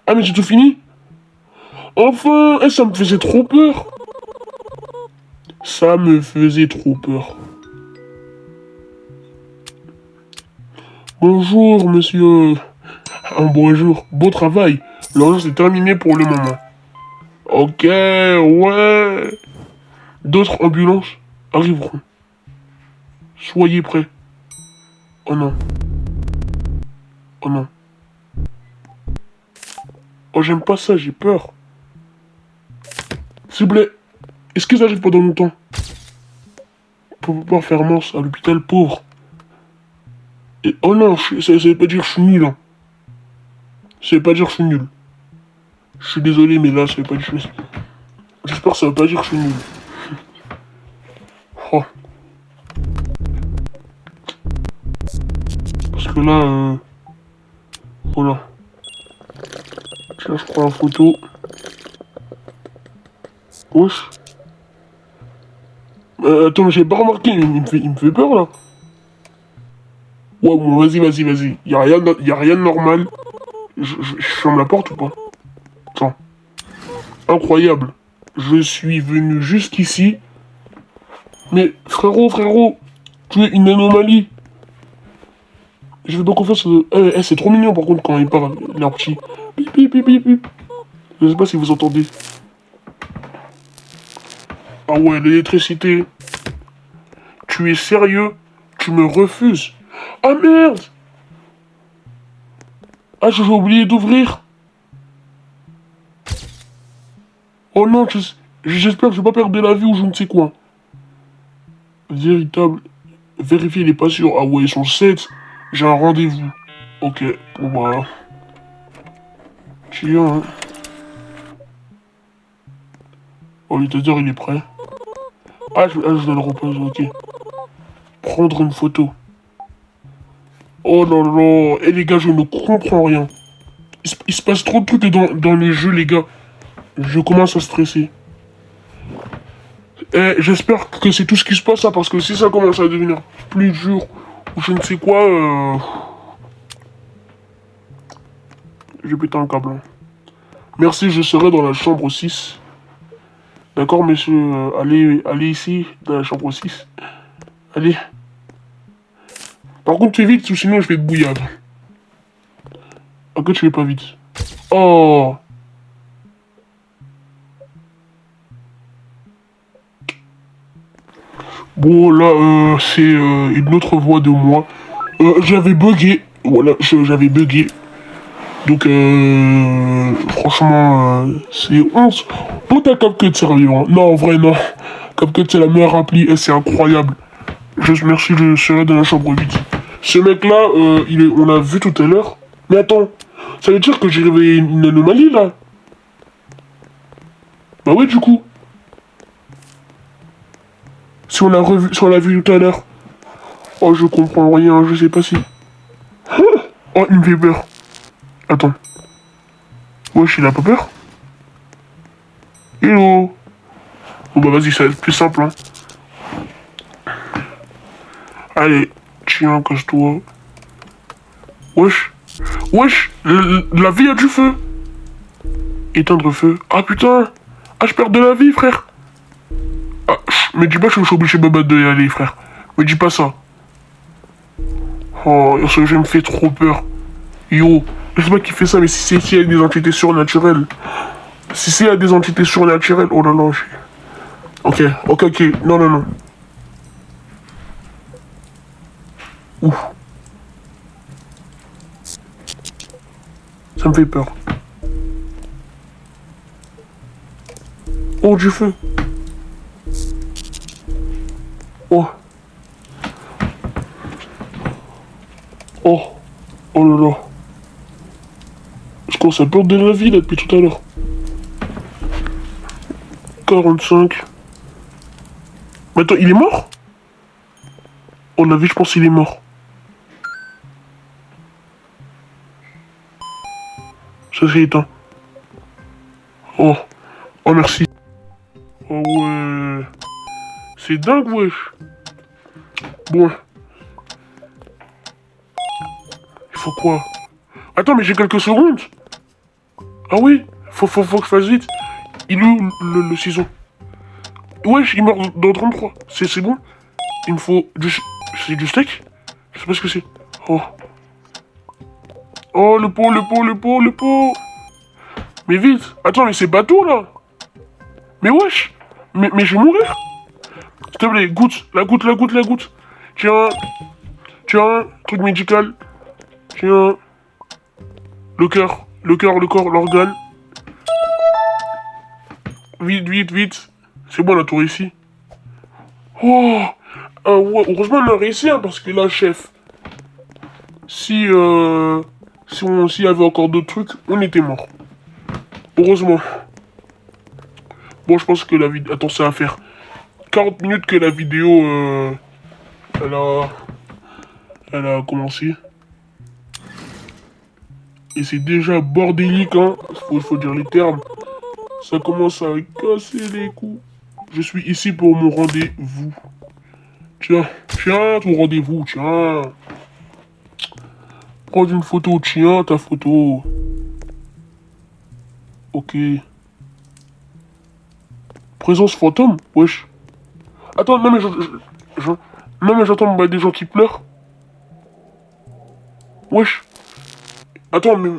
Ah, mais c'est tout fini? Enfin, ça me faisait trop peur. Ça me faisait trop peur. Bonjour, monsieur. Bonjour. Bon travail. L'urgence est terminée pour le moment. Ok, ouais. D'autres ambulances arriveront. Soyez prêts. Oh non. Oh, j'aime pas ça, j'ai peur. S'il vous plaît, est-ce que ça arrive pendant longtemps? Pour pouvoir faire mince à l'hôpital pauvre. Et, oh non, ça veut pas dire que je suis nul. Hein. Ça veut pas dire que je suis nul. Je suis désolé, mais là, ça veut pas dire que je suis... J'espère que ça veut pas dire que je suis nul. Oh. Parce que là, voilà. Tiens, je prends la photo. Wesh. Attends, j'ai pas remarqué, il me fait peur, là. Ouais, bon, vas-y. Y'a rien de normal. Je ferme la porte ou pas? Attends. Incroyable. Je suis venu jusqu'ici. Mais, frérot, tu es une anomalie. Je fais pas confiance. C'est trop mignon, par contre, quand il parle, l'air petit. Pip. Je sais pas si vous entendez. Ah ouais, l'électricité. Tu es sérieux? Tu me refuses? Ah merde! Ah, j'ai oublié d'ouvrir. Oh non, j'espère que je vais pas perdre la vie ou je ne sais quoi. Véritable. Vérifier les patients. Ah ouais, ils sont 7. J'ai un rendez-vous. Ok, bon bah. Tiens. Oh, le taser, il est prêt. Je dois le reposer, ok. Prendre une photo. Oh là là. Eh les gars, je ne comprends rien. Il se passe trop de trucs dans le jeu, les gars. Je commence à stresser. Eh, j'espère que c'est tout ce qui se passe, ça, parce que si ça commence à devenir plus dur, ou je ne sais quoi, je vais péter un câble. Hein. Merci, je serai dans la chambre 6. D'accord, monsieur, allez ici, dans la chambre 6. Allez. Par contre, fais vite, ou sinon je vais te bouillir. Ok, tu fais pas vite. Oh. Bon, là, c'est une autre voix de moi. J'avais bugué. Voilà, j'avais bugué. Donc, franchement, c'est 11. Pour ta CapCut, sérieux. Hein. Non, en vrai, non. CapCut, c'est la meilleure appli et c'est incroyable. Juste merci, je serai dans la chambre 8. Ce mec-là, on l'a vu tout à l'heure. Mais attends, ça veut dire que j'ai réveillé une anomalie, là? Bah ouais, du coup. Si on l'a vu tout à l'heure. Oh, je comprends rien, je sais pas si... Oh, il me fait peur. Attends. Wesh, il a pas peur? Hello. Bon bah vas-y, ça va être plus simple, hein. Allez, tiens, casse-toi. Wesh. Wesh, la vie a du feu. Éteindre le feu. Ah putain. Ah, je perds de la vie, frère. Ah, mais dis pas que je suis obligé de y aller, frère. Me dis pas ça. Oh, ce jeu me fait trop peur. Yo, je sais pas qui fait ça, mais si il y a des entités surnaturelles. Si il y a des entités surnaturelles, oh là là, ok, non. Ouf. Ça me fait peur. Oh, du feu. Oh. Oh. Oh là là. Je commence à perdre de la vie là depuis tout à l'heure. 45. Mais attends, il est mort? Oh la vie, je pense qu'il est mort. Ça s'est éteint. Oh. Oh merci. Oh ouais. C'est dingue, wesh. Bon. Il faut quoi? Attends, mais j'ai quelques secondes. Ah oui, faut que je fasse vite. Il est où le ciseau? Wesh, il meurt dans 33. C'est bon? Il me faut du... C'est du steak? Je sais pas ce que c'est. Oh. Oh, le pot. Mais vite. Attends, mais c'est bateau, là. Mais wesh. Mais je vais mourir. S'il te plaît, goûte. La goutte. Tiens, truc médical. Tiens. Le cœur, l'organe. Vite. C'est bon, on a tout réussi. Oh. Ouais, heureusement, on a réussi, hein, parce que là, chef. S'il y avait encore d'autres trucs, on était mort. Heureusement. Bon, je pense que la vidéo... Attends, ça va faire 40 minutes que la vidéo... Elle a commencé. Et c'est déjà bordélique, hein. Faut dire les termes. Ça commence à casser les coups. Je suis ici pour mon rendez-vous. Tiens, ton rendez-vous, tiens. Prends une photo, tiens, ta photo. Ok. Présence fantôme? Wesh. Attends, non mais j'entends des gens qui pleurent. Wesh. Attends, mais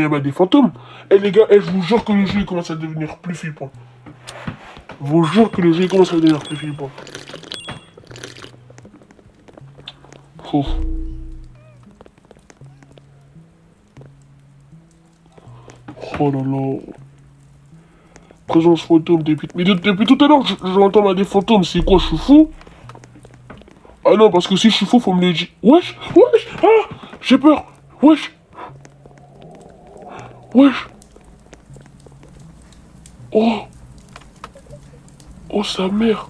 y a des fantômes. Eh les gars, je vous jure que le jeu commence à devenir plus flippant. Je vous jure que le jeu commence à devenir plus flippant. Oh. Oh là là. Présence fantôme depuis... Mais depuis tout à l'heure, j'entends des fantômes. C'est quoi, je suis fou? Ah non, parce que si je suis fou, faut me le dire. Wesh, wesh, ah, j'ai peur. Wesh. Wesh. Oh. Oh, sa mère.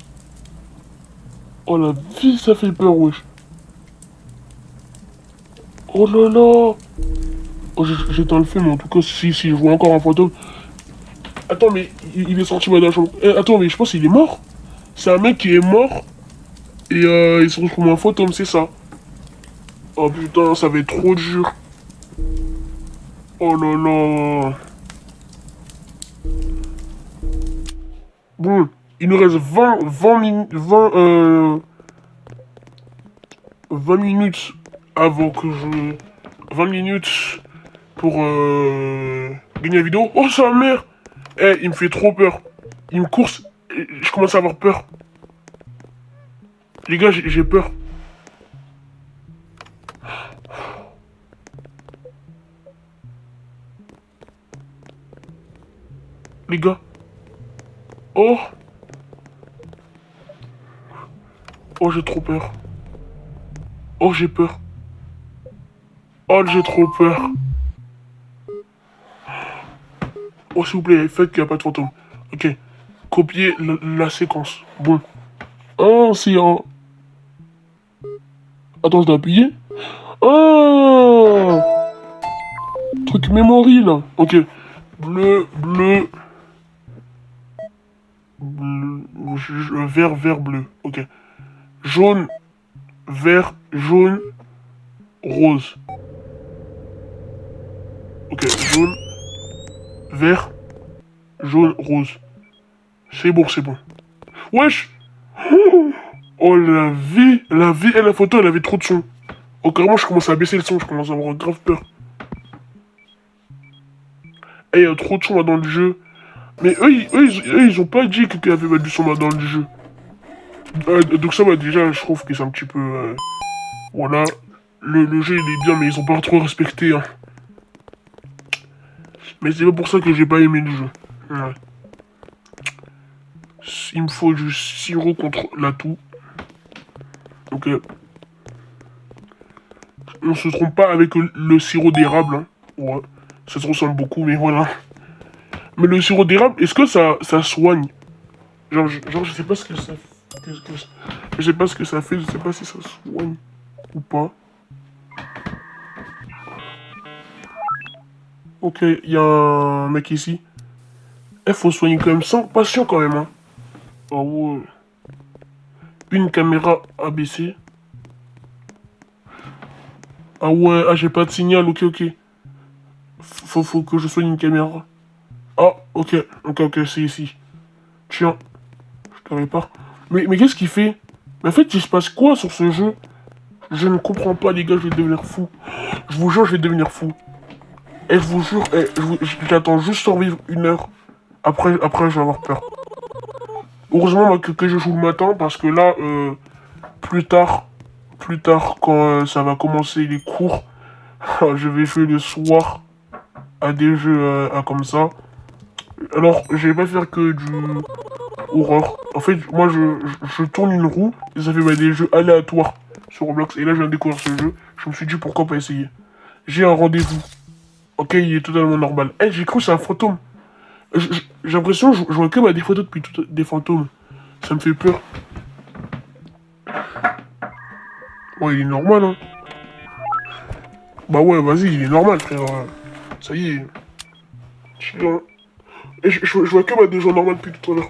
Oh, la vie, ça fait peur, wesh. Oh là là. Oh, j'éteins le film, en tout cas, si je vois encore un fantôme. Attends, mais il est sorti de la chambre. Attends, mais je pense qu'il est mort. C'est un mec qui est mort. Et il se retrouve comme un fantôme, c'est ça. Oh putain, ça va être trop dur. Oh là là. Bon, il nous reste 20 minutes avant que je... 20 minutes pour gagner la vidéo. Oh, sa mère. Eh, il me fait trop peur. Il me course. Je commence à avoir peur. Les gars, j'ai peur. Les gars. Oh. Oh, j'ai trop peur. Oh, j'ai peur. Oh, j'ai trop peur. Oh, s'il vous plaît, faites qu'il n'y a pas de fantôme. Ok. Copier la séquence. Bon. Oh, c'est un... Attends, je dois appuyer. Oh. Truc memory, là. Ok. Bleu, bleu... Vert, vert, bleu. Ok. Jaune, vert, jaune, rose. Ok, jaune, vert, jaune, rose. C'est bon, c'est bon. Wesh. Oh, la vie, et la photo, elle avait trop de son. Oh, carrément, je commence à baisser le son, je commence à avoir grave peur. Eh, il y a trop de son là dans le jeu. Mais eux, ils ont pas dit qu'il y avait du son là dans le jeu. Donc ça, déjà, je trouve que c'est un petit peu... voilà. Le jeu, il est bien, mais ils ont pas trop respecté, hein. Mais c'est pas pour ça que j'ai pas aimé le jeu. Ouais. Il me faut du sirop contre l'atout. Donc, on se trompe pas avec le sirop d'érable, hein. Ouais. Ça se ressemble beaucoup, mais voilà. Mais le sirop d'érable, est-ce que ça soigne? Genre, je sais pas ce que ça fait. Je sais pas ce que ça fait, je sais pas si ça soigne ou pas. Ok, il y a un mec ici. Eh, faut soigner quand même sans patient quand même, hein. Oh ouais. Une caméra abaissée. Ah ouais, ah j'ai pas de signal, ok. Faut que je soigne une caméra. Ah, ok, c'est ici. Tiens, je te répare. Mais qu'est-ce qu'il fait? Mais en fait, il se passe quoi sur ce jeu? Je ne comprends pas, les gars, je vais devenir fou. Je vous jure, je vais devenir fou. Et je vous jure, j'attends juste survivre 1 heure. Après, je vais avoir peur. Heureusement moi, que je joue le matin, parce que là, plus tard, quand ça va commencer les cours, je vais jouer le soir à des jeux comme ça. Alors, je vais pas faire que du horreur. En fait, moi, je tourne une roue et ça fait des jeux aléatoires sur Roblox. Et là, je viens de découvrir ce jeu. Je me suis dit, pourquoi pas essayer. J'ai un rendez-vous. Ok, il est totalement normal. Eh, j'ai cru que c'est un fantôme. J'ai l'impression que je vois que des photos depuis des fantômes. Ça me fait peur. Ouais, il est normal, hein. Bah ouais, vas-y, il est normal, frère. Ça y est. Et je vois que des gens normaux depuis tout à l'heure.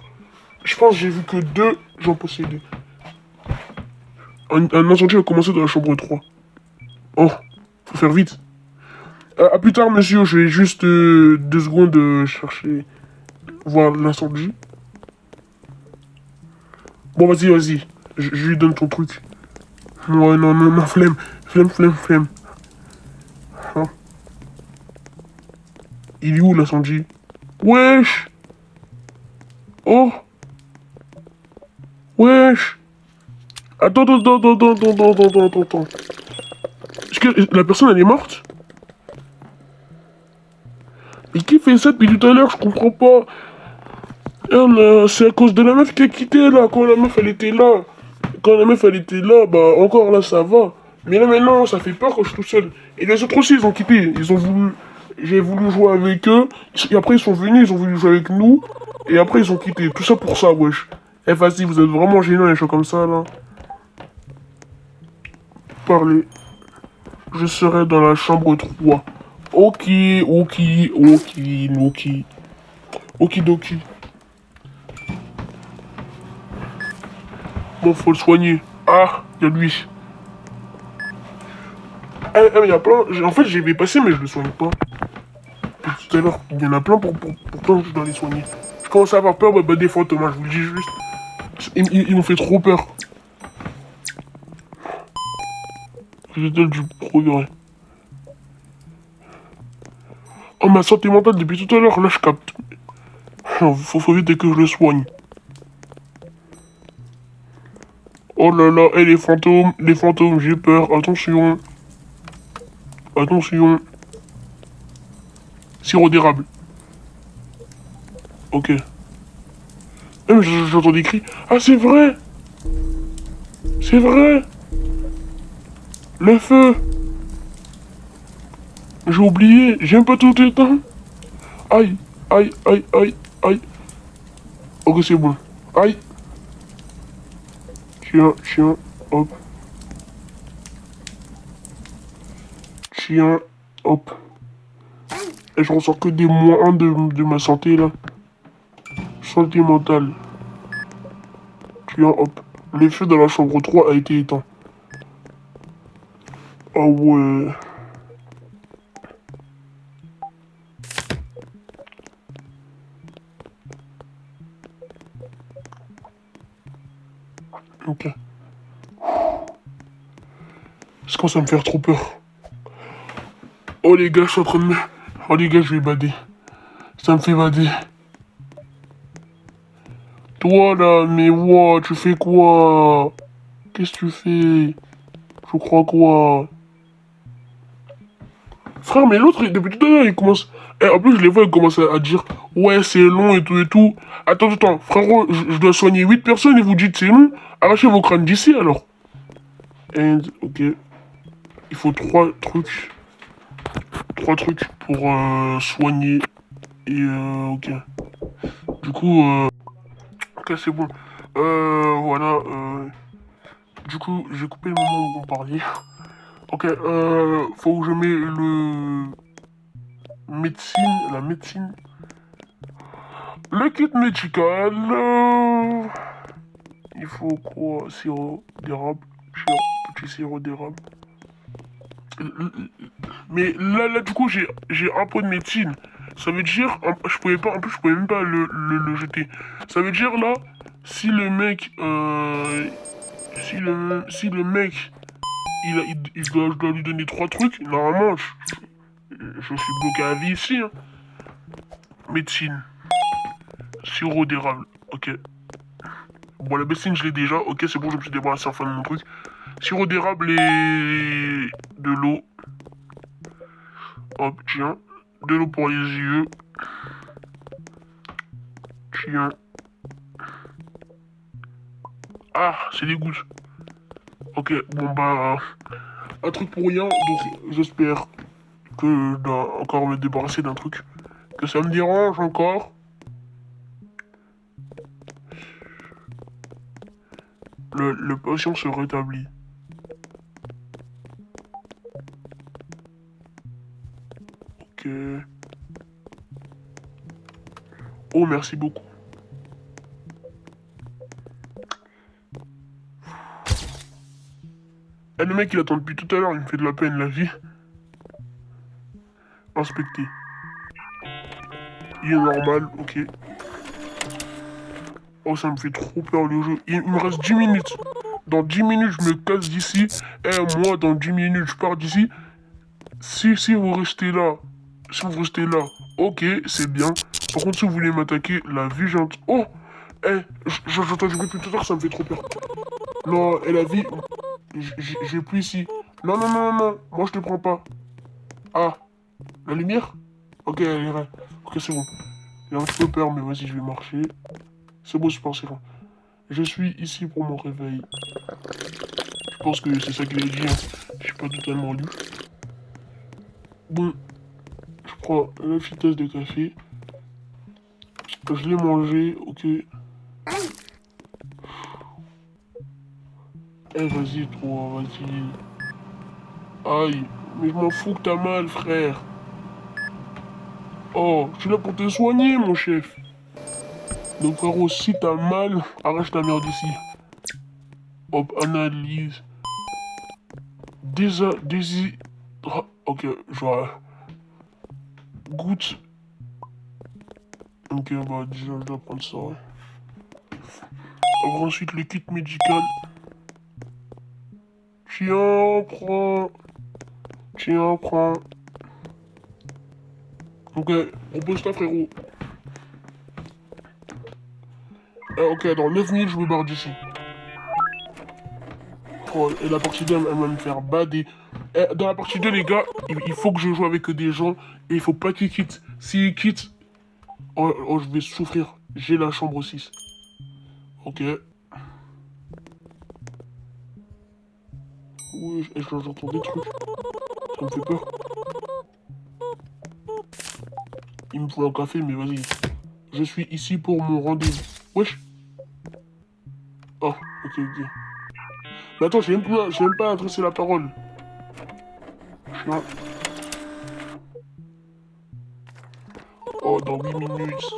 Je pense que j'ai vu que 2 gens possédés. Un incendie a commencé dans la chambre 3. Oh, faut faire vite. À plus tard, monsieur, je vais juste 2 secondes chercher, voir l'incendie. Bon, vas-y. Je lui donne ton truc. Ouais, non, flemme. Hein? Il est où l'incendie? Wesh! Oh! Wesh! Attends. Est-ce que la personne, elle est morte? Mais qui fait ça depuis tout à l'heure? Je comprends pas. C'est à cause de la meuf qui a quitté là. Quand la meuf elle était là. Quand la meuf elle était là, bah encore là ça va. Mais là maintenant ça fait peur quand je suis tout seul. Et les autres aussi ils ont quitté. Ils ont voulu. J'ai voulu jouer avec eux. Et après ils sont venus, ils ont voulu jouer avec nous. Et après ils ont quitté. Tout ça pour ça, wesh. Eh vas-y, vous êtes vraiment gênants les gens comme ça là. Parlez. Je serai dans la chambre 3. Ok, ok, ok, ok. Okidoki. Bon, faut le soigner. Ah, il y a lui. Il y a plein. En fait, j'y vais passer, mais je le soigne pas. Depuis tout à l'heure, il y en a plein pourtant je dois les soigner. Je commence à avoir peur des fantômes, hein, je vous le dis juste. Ils m'ont fait trop peur. J'ai du progrès. Oh, ma santé mentale depuis tout à l'heure, là je capte. Faut vite que je le soigne. Oh là là, les fantômes, j'ai peur, attention. Attention. Sirop d'érable. Ok. Mais j'entends des cris. Ah, c'est vrai! C'est vrai! Le feu! J'ai oublié, j'aime pas tout éteint. Aïe, aïe, aïe, aïe, aïe. Ok, c'est bon. Aïe. Tiens, hop. Tiens, hop. Et je ressens que des moins 1 de ma santé, là. Santé mentale. Tiens, hop. Le feu dans la chambre 3 a été éteint. Ah ouais. Ok. Ça commence à me faire trop peur. Oh les gars, je suis en train de me... Oh les gars, je vais bader. Ça me fait bader. Toi là, mais wow, tu fais quoi? Qu'est-ce que tu fais? Je crois quoi? Frère, mais l'autre, depuis tout à l'heure, il commence... en plus, je les vois, il commence à dire... Ouais, c'est long et tout et tout. Attends, frérot, je dois soigner 8 personnes et vous dites c'est long. Arrachez vos crânes d'ici, alors. And, ok. Il faut 3 trucs. 3 trucs pour soigner. Et ok. Du coup, ok, c'est bon. Voilà. Du coup, j'ai coupé le moment où on parlait. Ok, faut que je mette la médecine. Le kit médical. Il faut quoi? Sirop d'érable. Petit sirop d'érable. Mais là, du coup, j'ai un pot de médecine. Ça veut dire, je pouvais pas, en plus, je pouvais même pas le jeter. Ça veut dire, là, si le mec, si le mec, je dois lui donner 3 trucs, normalement, je suis bloqué à vie ici, hein. Médecine. Sirop d'érable. Ok. Bon, la médecine, je l'ai déjà. Ok, c'est bon, je me suis débarrassé enfin de mon truc. Sirop d'érable et de l'eau. Hop, tiens. De l'eau pour les yeux. Tiens. Ah, c'est des gouttes. Ok, bon bah... un truc pour rien, donc j'espère que je dois encore me débarrasser d'un truc. Que ça me dérange encore. Le patient se rétablit. Ok. Oh, merci beaucoup. Eh, le mec, il attend depuis tout à l'heure, il me fait de la peine, la vie. Inspecter. Il est normal, ok. Oh, ça me fait trop peur le jeu. Il me reste 10 minutes. Dans 10 minutes, je me casse d'ici. Eh, moi, dans 10 minutes, je pars d'ici. Si vous restez là, ok, c'est bien. Par contre, si vous voulez m'attaquer, la vie, oh, eh, j'entends du bruit depuis tout à l'heure, ça me fait trop peur. Non, et la vie, j'ai plus ici. Non, moi je te prends pas. Ah, la lumière? Ok, elle est vrai. Ok, c'est bon. J'ai un petit peu peur, mais vas-y, je vais marcher. C'est bon, je pense, c'est bon. Je suis ici pour mon réveil. Je pense que c'est ça qu'il a dit, hein. Je suis pas totalement lu. Bon, je prends la petite tasse de café. Je l'ai mangé, ok. Eh, vas-y, toi, vas-y. Aïe, mais je m'en fous que t'as mal, frère. Oh, je suis là pour te soigner, mon chef. Donc, frérot, si t'as mal, arrache ta merde ici. Hop, analyse. Ok, je vois. Goutte. Ok, bah, déjà, je dois prendre ça. Après, ensuite, le kit médical. Tiens, prends. Tiens, prends. Ok, repose-toi, frérot. Ok, dans 9 minutes, je me barre d'ici. Oh, et la partie 2, elle va me faire bader. Dans la partie 2, les gars, il faut que je joue avec des gens et il faut pas qu'ils quittent. S'ils quittent, oh, je vais souffrir. J'ai la chambre 6. Ok. Oui, j'entends des trucs. Ça me fait peur. Il me faut un café, mais vas-y. Je suis ici pour mon rendez-vous. Wesh. Oh, ok, ok. Mais attends, j'ai même pas adressé la parole. Chiant. Oh, dans 8 minutes.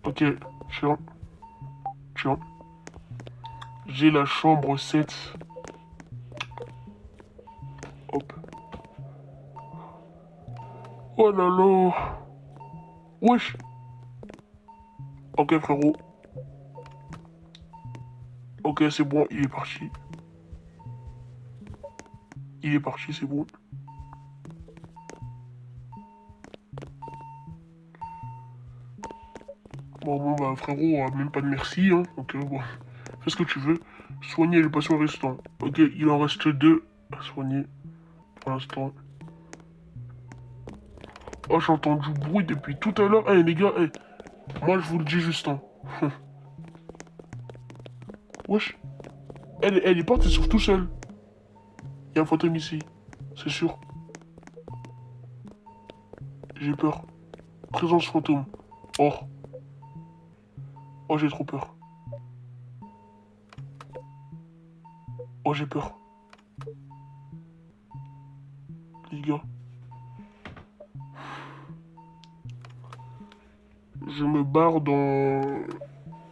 Ok, chiant. Chiant. J'ai la chambre 7. Hop. Oh là là. Wesh. Ok, frérot. Ok, c'est bon, il est parti. Il est parti, c'est bon. Bon, bah, frérot, même pas de merci, hein. Ok, bon. Fais ce que tu veux. Soigner les patients restants. Ok, il en reste 2 à soigner pour l'instant. Oh, j'entends du bruit depuis tout à l'heure. Eh, les gars, moi, je vous le dis juste, hein. Wesh. Elle est partie sur tout seul. Il y a un fantôme ici. C'est sûr. J'ai peur. Présence fantôme. Oh. Oh, j'ai trop peur. Oh, j'ai peur. Les gars. Je me barre dans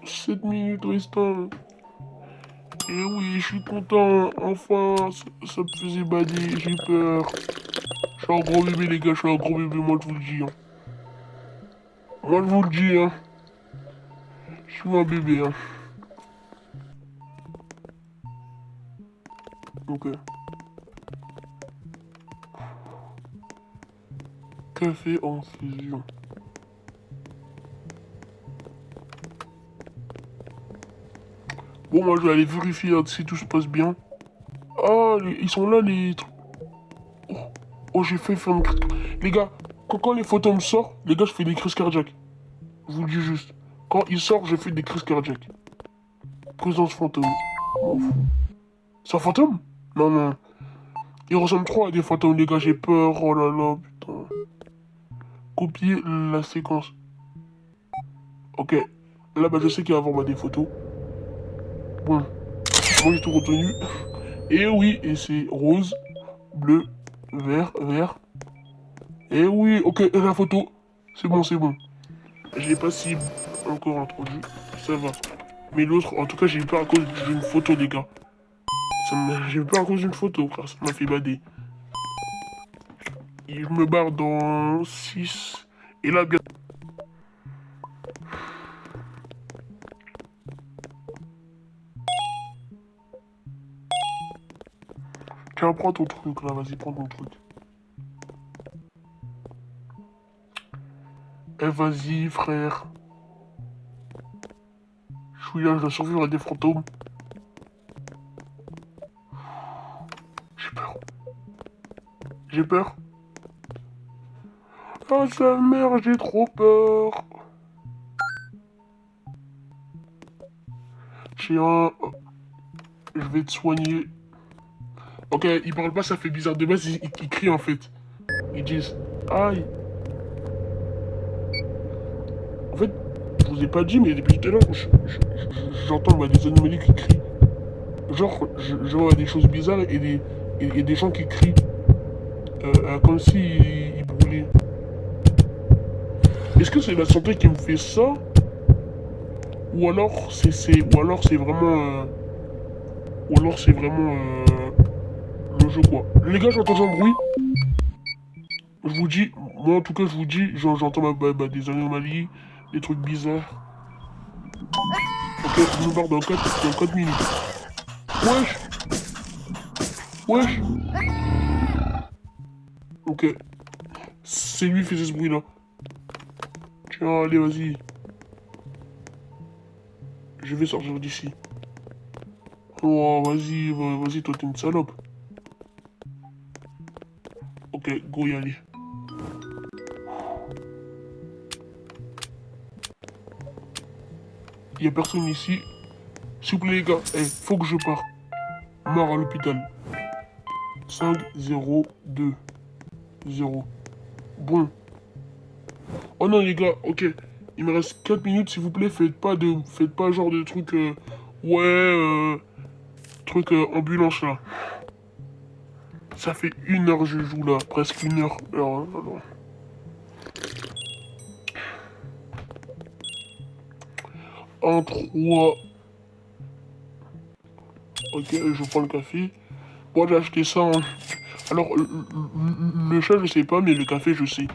7 minutes restantes. Et oui, je suis content. Enfin, ça me faisait bader. J'ai peur. Je suis un gros bébé, les gars. Je suis un gros bébé, moi, je vous le dis. Hein. Moi, je vous le dis. Hein. Je suis un bébé. Hein. Ok. Café en fusion. Bon, moi, je vais aller vérifier hein, si tout se passe bien. Ah, ils sont là, les trucs. Oh, oh, j'ai fait faire une crise. Les gars, quand les fantômes sortent, les gars, je fais des crises cardiaques. Je vous le dis juste. Quand ils sortent, je fais des crises cardiaques. Présence fantôme. Oh, c'est un fantôme? Non, non. Il ressemble trop à des fantômes, les gars, j'ai peur. Oh là là, putain. Copier la séquence. Ok. Là, bah, je sais qu'il va y avoir bah, des photos. Bon. Moi, j'ai tout retenu. Et oui, et c'est rose, bleu, vert, vert. Et oui, ok, et la photo. C'est bon, c'est bon. Je l'ai pas si encore introduit. Ça va. Mais l'autre, en tout cas, j'ai eu peur à cause d'une photo, les gars. J'ai eu peur à cause d'une photo, car ça m'a fait bader. Et je me barre dans 6. Et là, bien. Tiens, prends ton truc, là, vas-y, prends ton truc. Eh, vas-y, frère. Je suis là, je dois survivre à des fantômes. J'ai peur. J'ai peur. Oh sa mère, j'ai trop peur. Chien, je vais te soigner. Ok, ils parlent pas, ça fait bizarre. De base, ils crient en fait. Ils disent aïe. En fait, je vous ai pas dit, mais depuis tout à l'heure, j'entends des anomalies qui crient. Genre, je vois des choses bizarres et des gens qui crient. Comme s'ils brûlaient. Est-ce que c'est la santé qui me fait ça? Ou alors c'est vraiment. Ou alors c'est vraiment. Le jeu quoi. Les gars, j'entends un bruit. Je vous dis, moi en tout cas, je vous dis, j'entends des anomalies, des trucs bizarres. Ok, je me barre dans 4 minutes. Wesh! Wesh! Ok, c'est lui qui faisait ce bruit là. Tiens, allez, vas-y. Je vais sortir d'ici. Oh, vas-y, toi t'es une salope. Ok, go y aller. Y a personne ici. S'il vous plaît les gars, faut que je parte. Mort à l'hôpital. 5, 0, 2, 0. Bon. Oh non les gars, ok. Il me reste 4 minutes, s'il vous plaît, faites pas genre de truc, truc ambulance là. Ça fait 1 heure que je joue là, presque 1 heure. Alors. En 3. Ok, je prends le café. Bon, j'ai acheté ça. Hein. Alors, le chat, je sais pas, mais le café, je sais.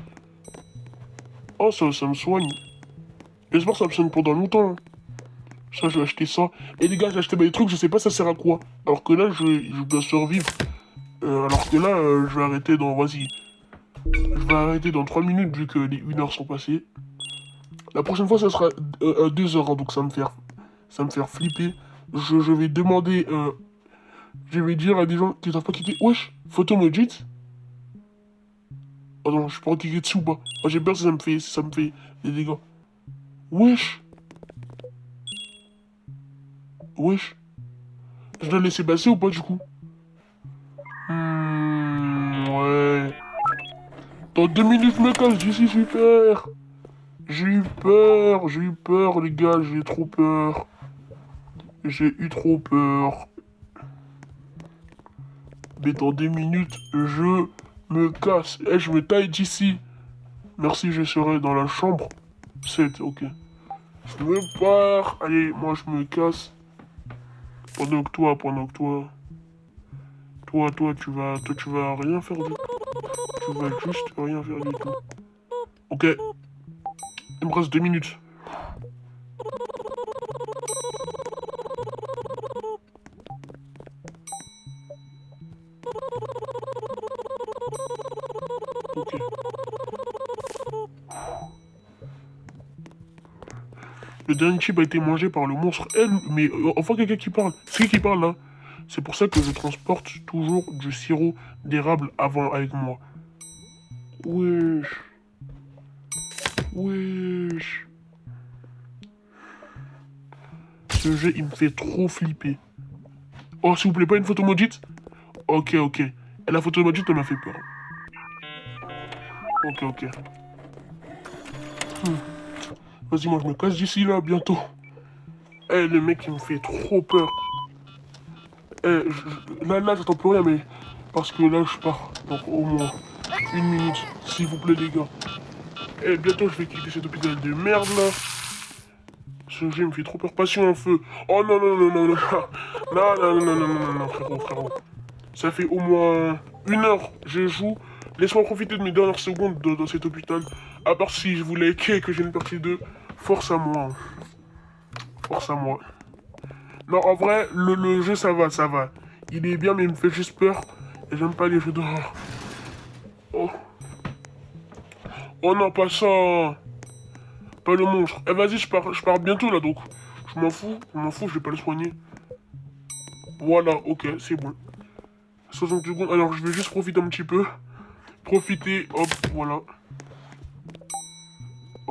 Oh, ça me soigne. J'espère que ça me soigne pendant longtemps. Hein. Ça, je vais acheter ça. Et les gars, j'ai acheté des trucs, je sais pas ça sert à quoi. Alors que là, je dois survivre. Alors que là, je vais arrêter dans... Vas-y. Je vais arrêter dans 3 minutes vu que les 1 heure sont passées. La prochaine fois, ça sera 2 heures, hein, donc ça me faire flipper. Je vais demander... je vais dire à des gens qui savent pas cliquer. Wesh, photo Mojit. Oh non, je peux pas cliquer dessus ou pas. Oh, j'ai peur si ça me fait des dégâts. Wesh. Wesh. Je dois laisser passer ou pas du coup? Ouais. Dans 2 minutes, je me casse d'ici, super. J'ai eu peur, les gars, j'ai trop peur. J'ai eu trop peur. Mais dans 2 minutes, je me casse. Je me taille d'ici. Merci, je serai dans la chambre 7, ok. Je me pars. Allez, moi je me casse. Pendant que toi, tu vas rien faire du tout. Tu vas juste rien faire du tout. Ok. Il me reste 2 minutes. Ok. Le dernier chip a été mangé par le monstre. Mais enfin quelqu'un qui parle. C'est qui parle là? C'est pour ça que je transporte toujours du sirop d'érable avant avec moi. Wesh. Wesh. Ce jeu, il me fait trop flipper. Oh, s'il vous plaît, pas une photo maudite? Ok, ok. Et la photo maudite, elle m'a fait peur. Ok. Vas-y, moi, je me casse d'ici, là, bientôt. Le mec, il me fait trop peur. Là, j'entends plus rien, mais... Parce que là, je pars. Donc, au moins 1 minute, s'il vous plaît, les gars. Bientôt, je vais quitter cet hôpital de merde, là. Ce jeu me fait trop peur. Passion en feu. Oh, non. Non, frérot. Ça fait au moins 1 heure, je joue. Laisse-moi profiter de mes dernières secondes dans cet hôpital. À part si je voulais que j'ai une partie 2. Force à moi. Force à moi. Non, en vrai, le jeu, ça va. Il est bien, mais il me fait juste peur. Et j'aime pas les jeux d'horreur. Oh. Oh non, pas ça. Pas le monstre. Vas-y, je pars bientôt, là, donc. Je m'en fous, je vais pas le soigner. Voilà, ok, c'est bon. 60 secondes, alors je vais juste profiter un petit peu. Profiter, hop, voilà.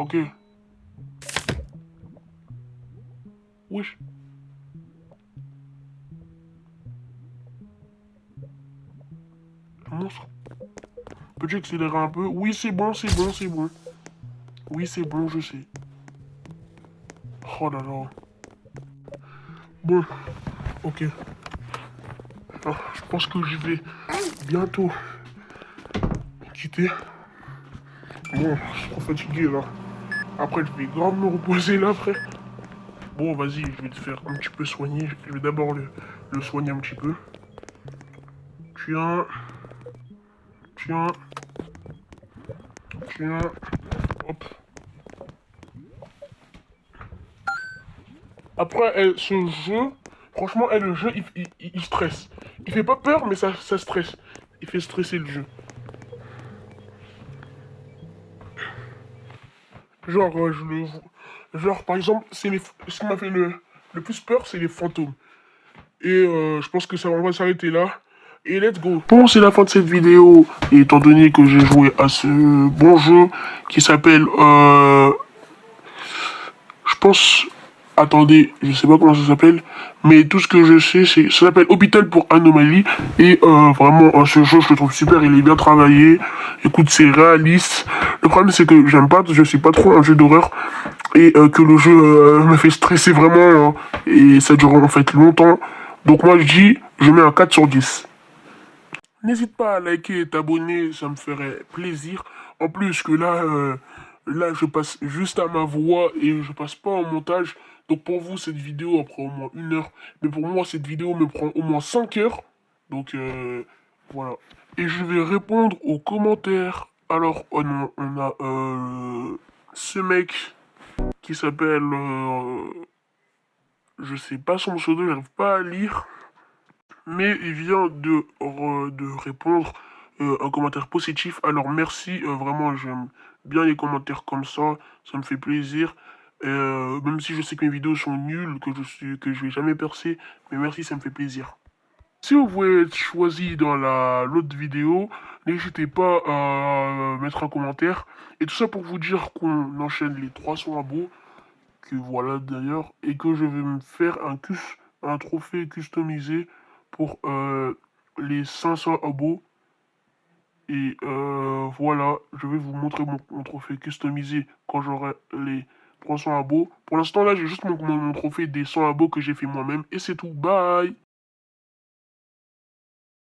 Ok. Wesh. Monstre. Peux-tu accélérer un peu? Oui, c'est bon, c'est bon, c'est bon. Oui, c'est bon, je sais. Oh là là. Bon, ok. Ah, je pense que je vais bientôt quitter. Bon, je suis trop fatigué là. Après, je vais grave me reposer là, frère. Bon, vas-y, je vais te faire un petit peu soigner. Je vais d'abord le soigner un petit peu. Tiens, tiens, tiens. Hop. Après, ce jeu, franchement, le jeu, il stresse. Il fait pas peur, mais ça stresse. Il fait stresser le jeu. Genre, genre, par exemple, ce qui m'a fait le plus peur, c'est les fantômes. Et je pense que on va s'arrêter là. Et let's go. Bon, c'est la fin de cette vidéo. Et étant donné que j'ai joué à ce bon jeu qui s'appelle, je pense, attendez, je sais pas comment ça s'appelle, mais tout ce que je sais, ça s'appelle Hôpital pour Anomalie. Et vraiment, ce jeu, je le trouve super, il est bien travaillé. Écoute, c'est réaliste. Le problème, c'est que je suis pas trop un jeu d'horreur. Et que le jeu me fait stresser vraiment. Hein, et ça dure en fait longtemps. Donc moi, je mets un 4 sur 10. N'hésite pas à liker et t'abonner, ça me ferait plaisir. En plus que là, je passe juste à ma voix et je passe pas en montage. Donc pour vous, cette vidéo elle prend au moins 1 heure. Mais pour moi, cette vidéo me prend au moins 5 heures. Donc voilà. Et je vais répondre aux commentaires. Alors, on a ce mec qui s'appelle... je sais pas son pseudo, j'arrive pas à lire. Mais il vient de répondre un commentaire positif. Alors merci, vraiment j'aime bien les commentaires comme ça me fait plaisir. Même si je sais que mes vidéos sont nulles, que je vais jamais percer, mais merci, ça me fait plaisir. Si vous voulez être choisi dans l'autre vidéo, n'hésitez pas à mettre un commentaire. Et tout ça pour vous dire qu'on enchaîne les 300 abos, que voilà d'ailleurs, et que je vais me faire un trophée customisé pour les 500 abos. Et voilà, je vais vous montrer mon trophée customisé quand j'aurai les 300 abos. Pour l'instant là, j'ai juste mon trophée des 100 abos que j'ai fait moi-même. Et c'est tout, bye!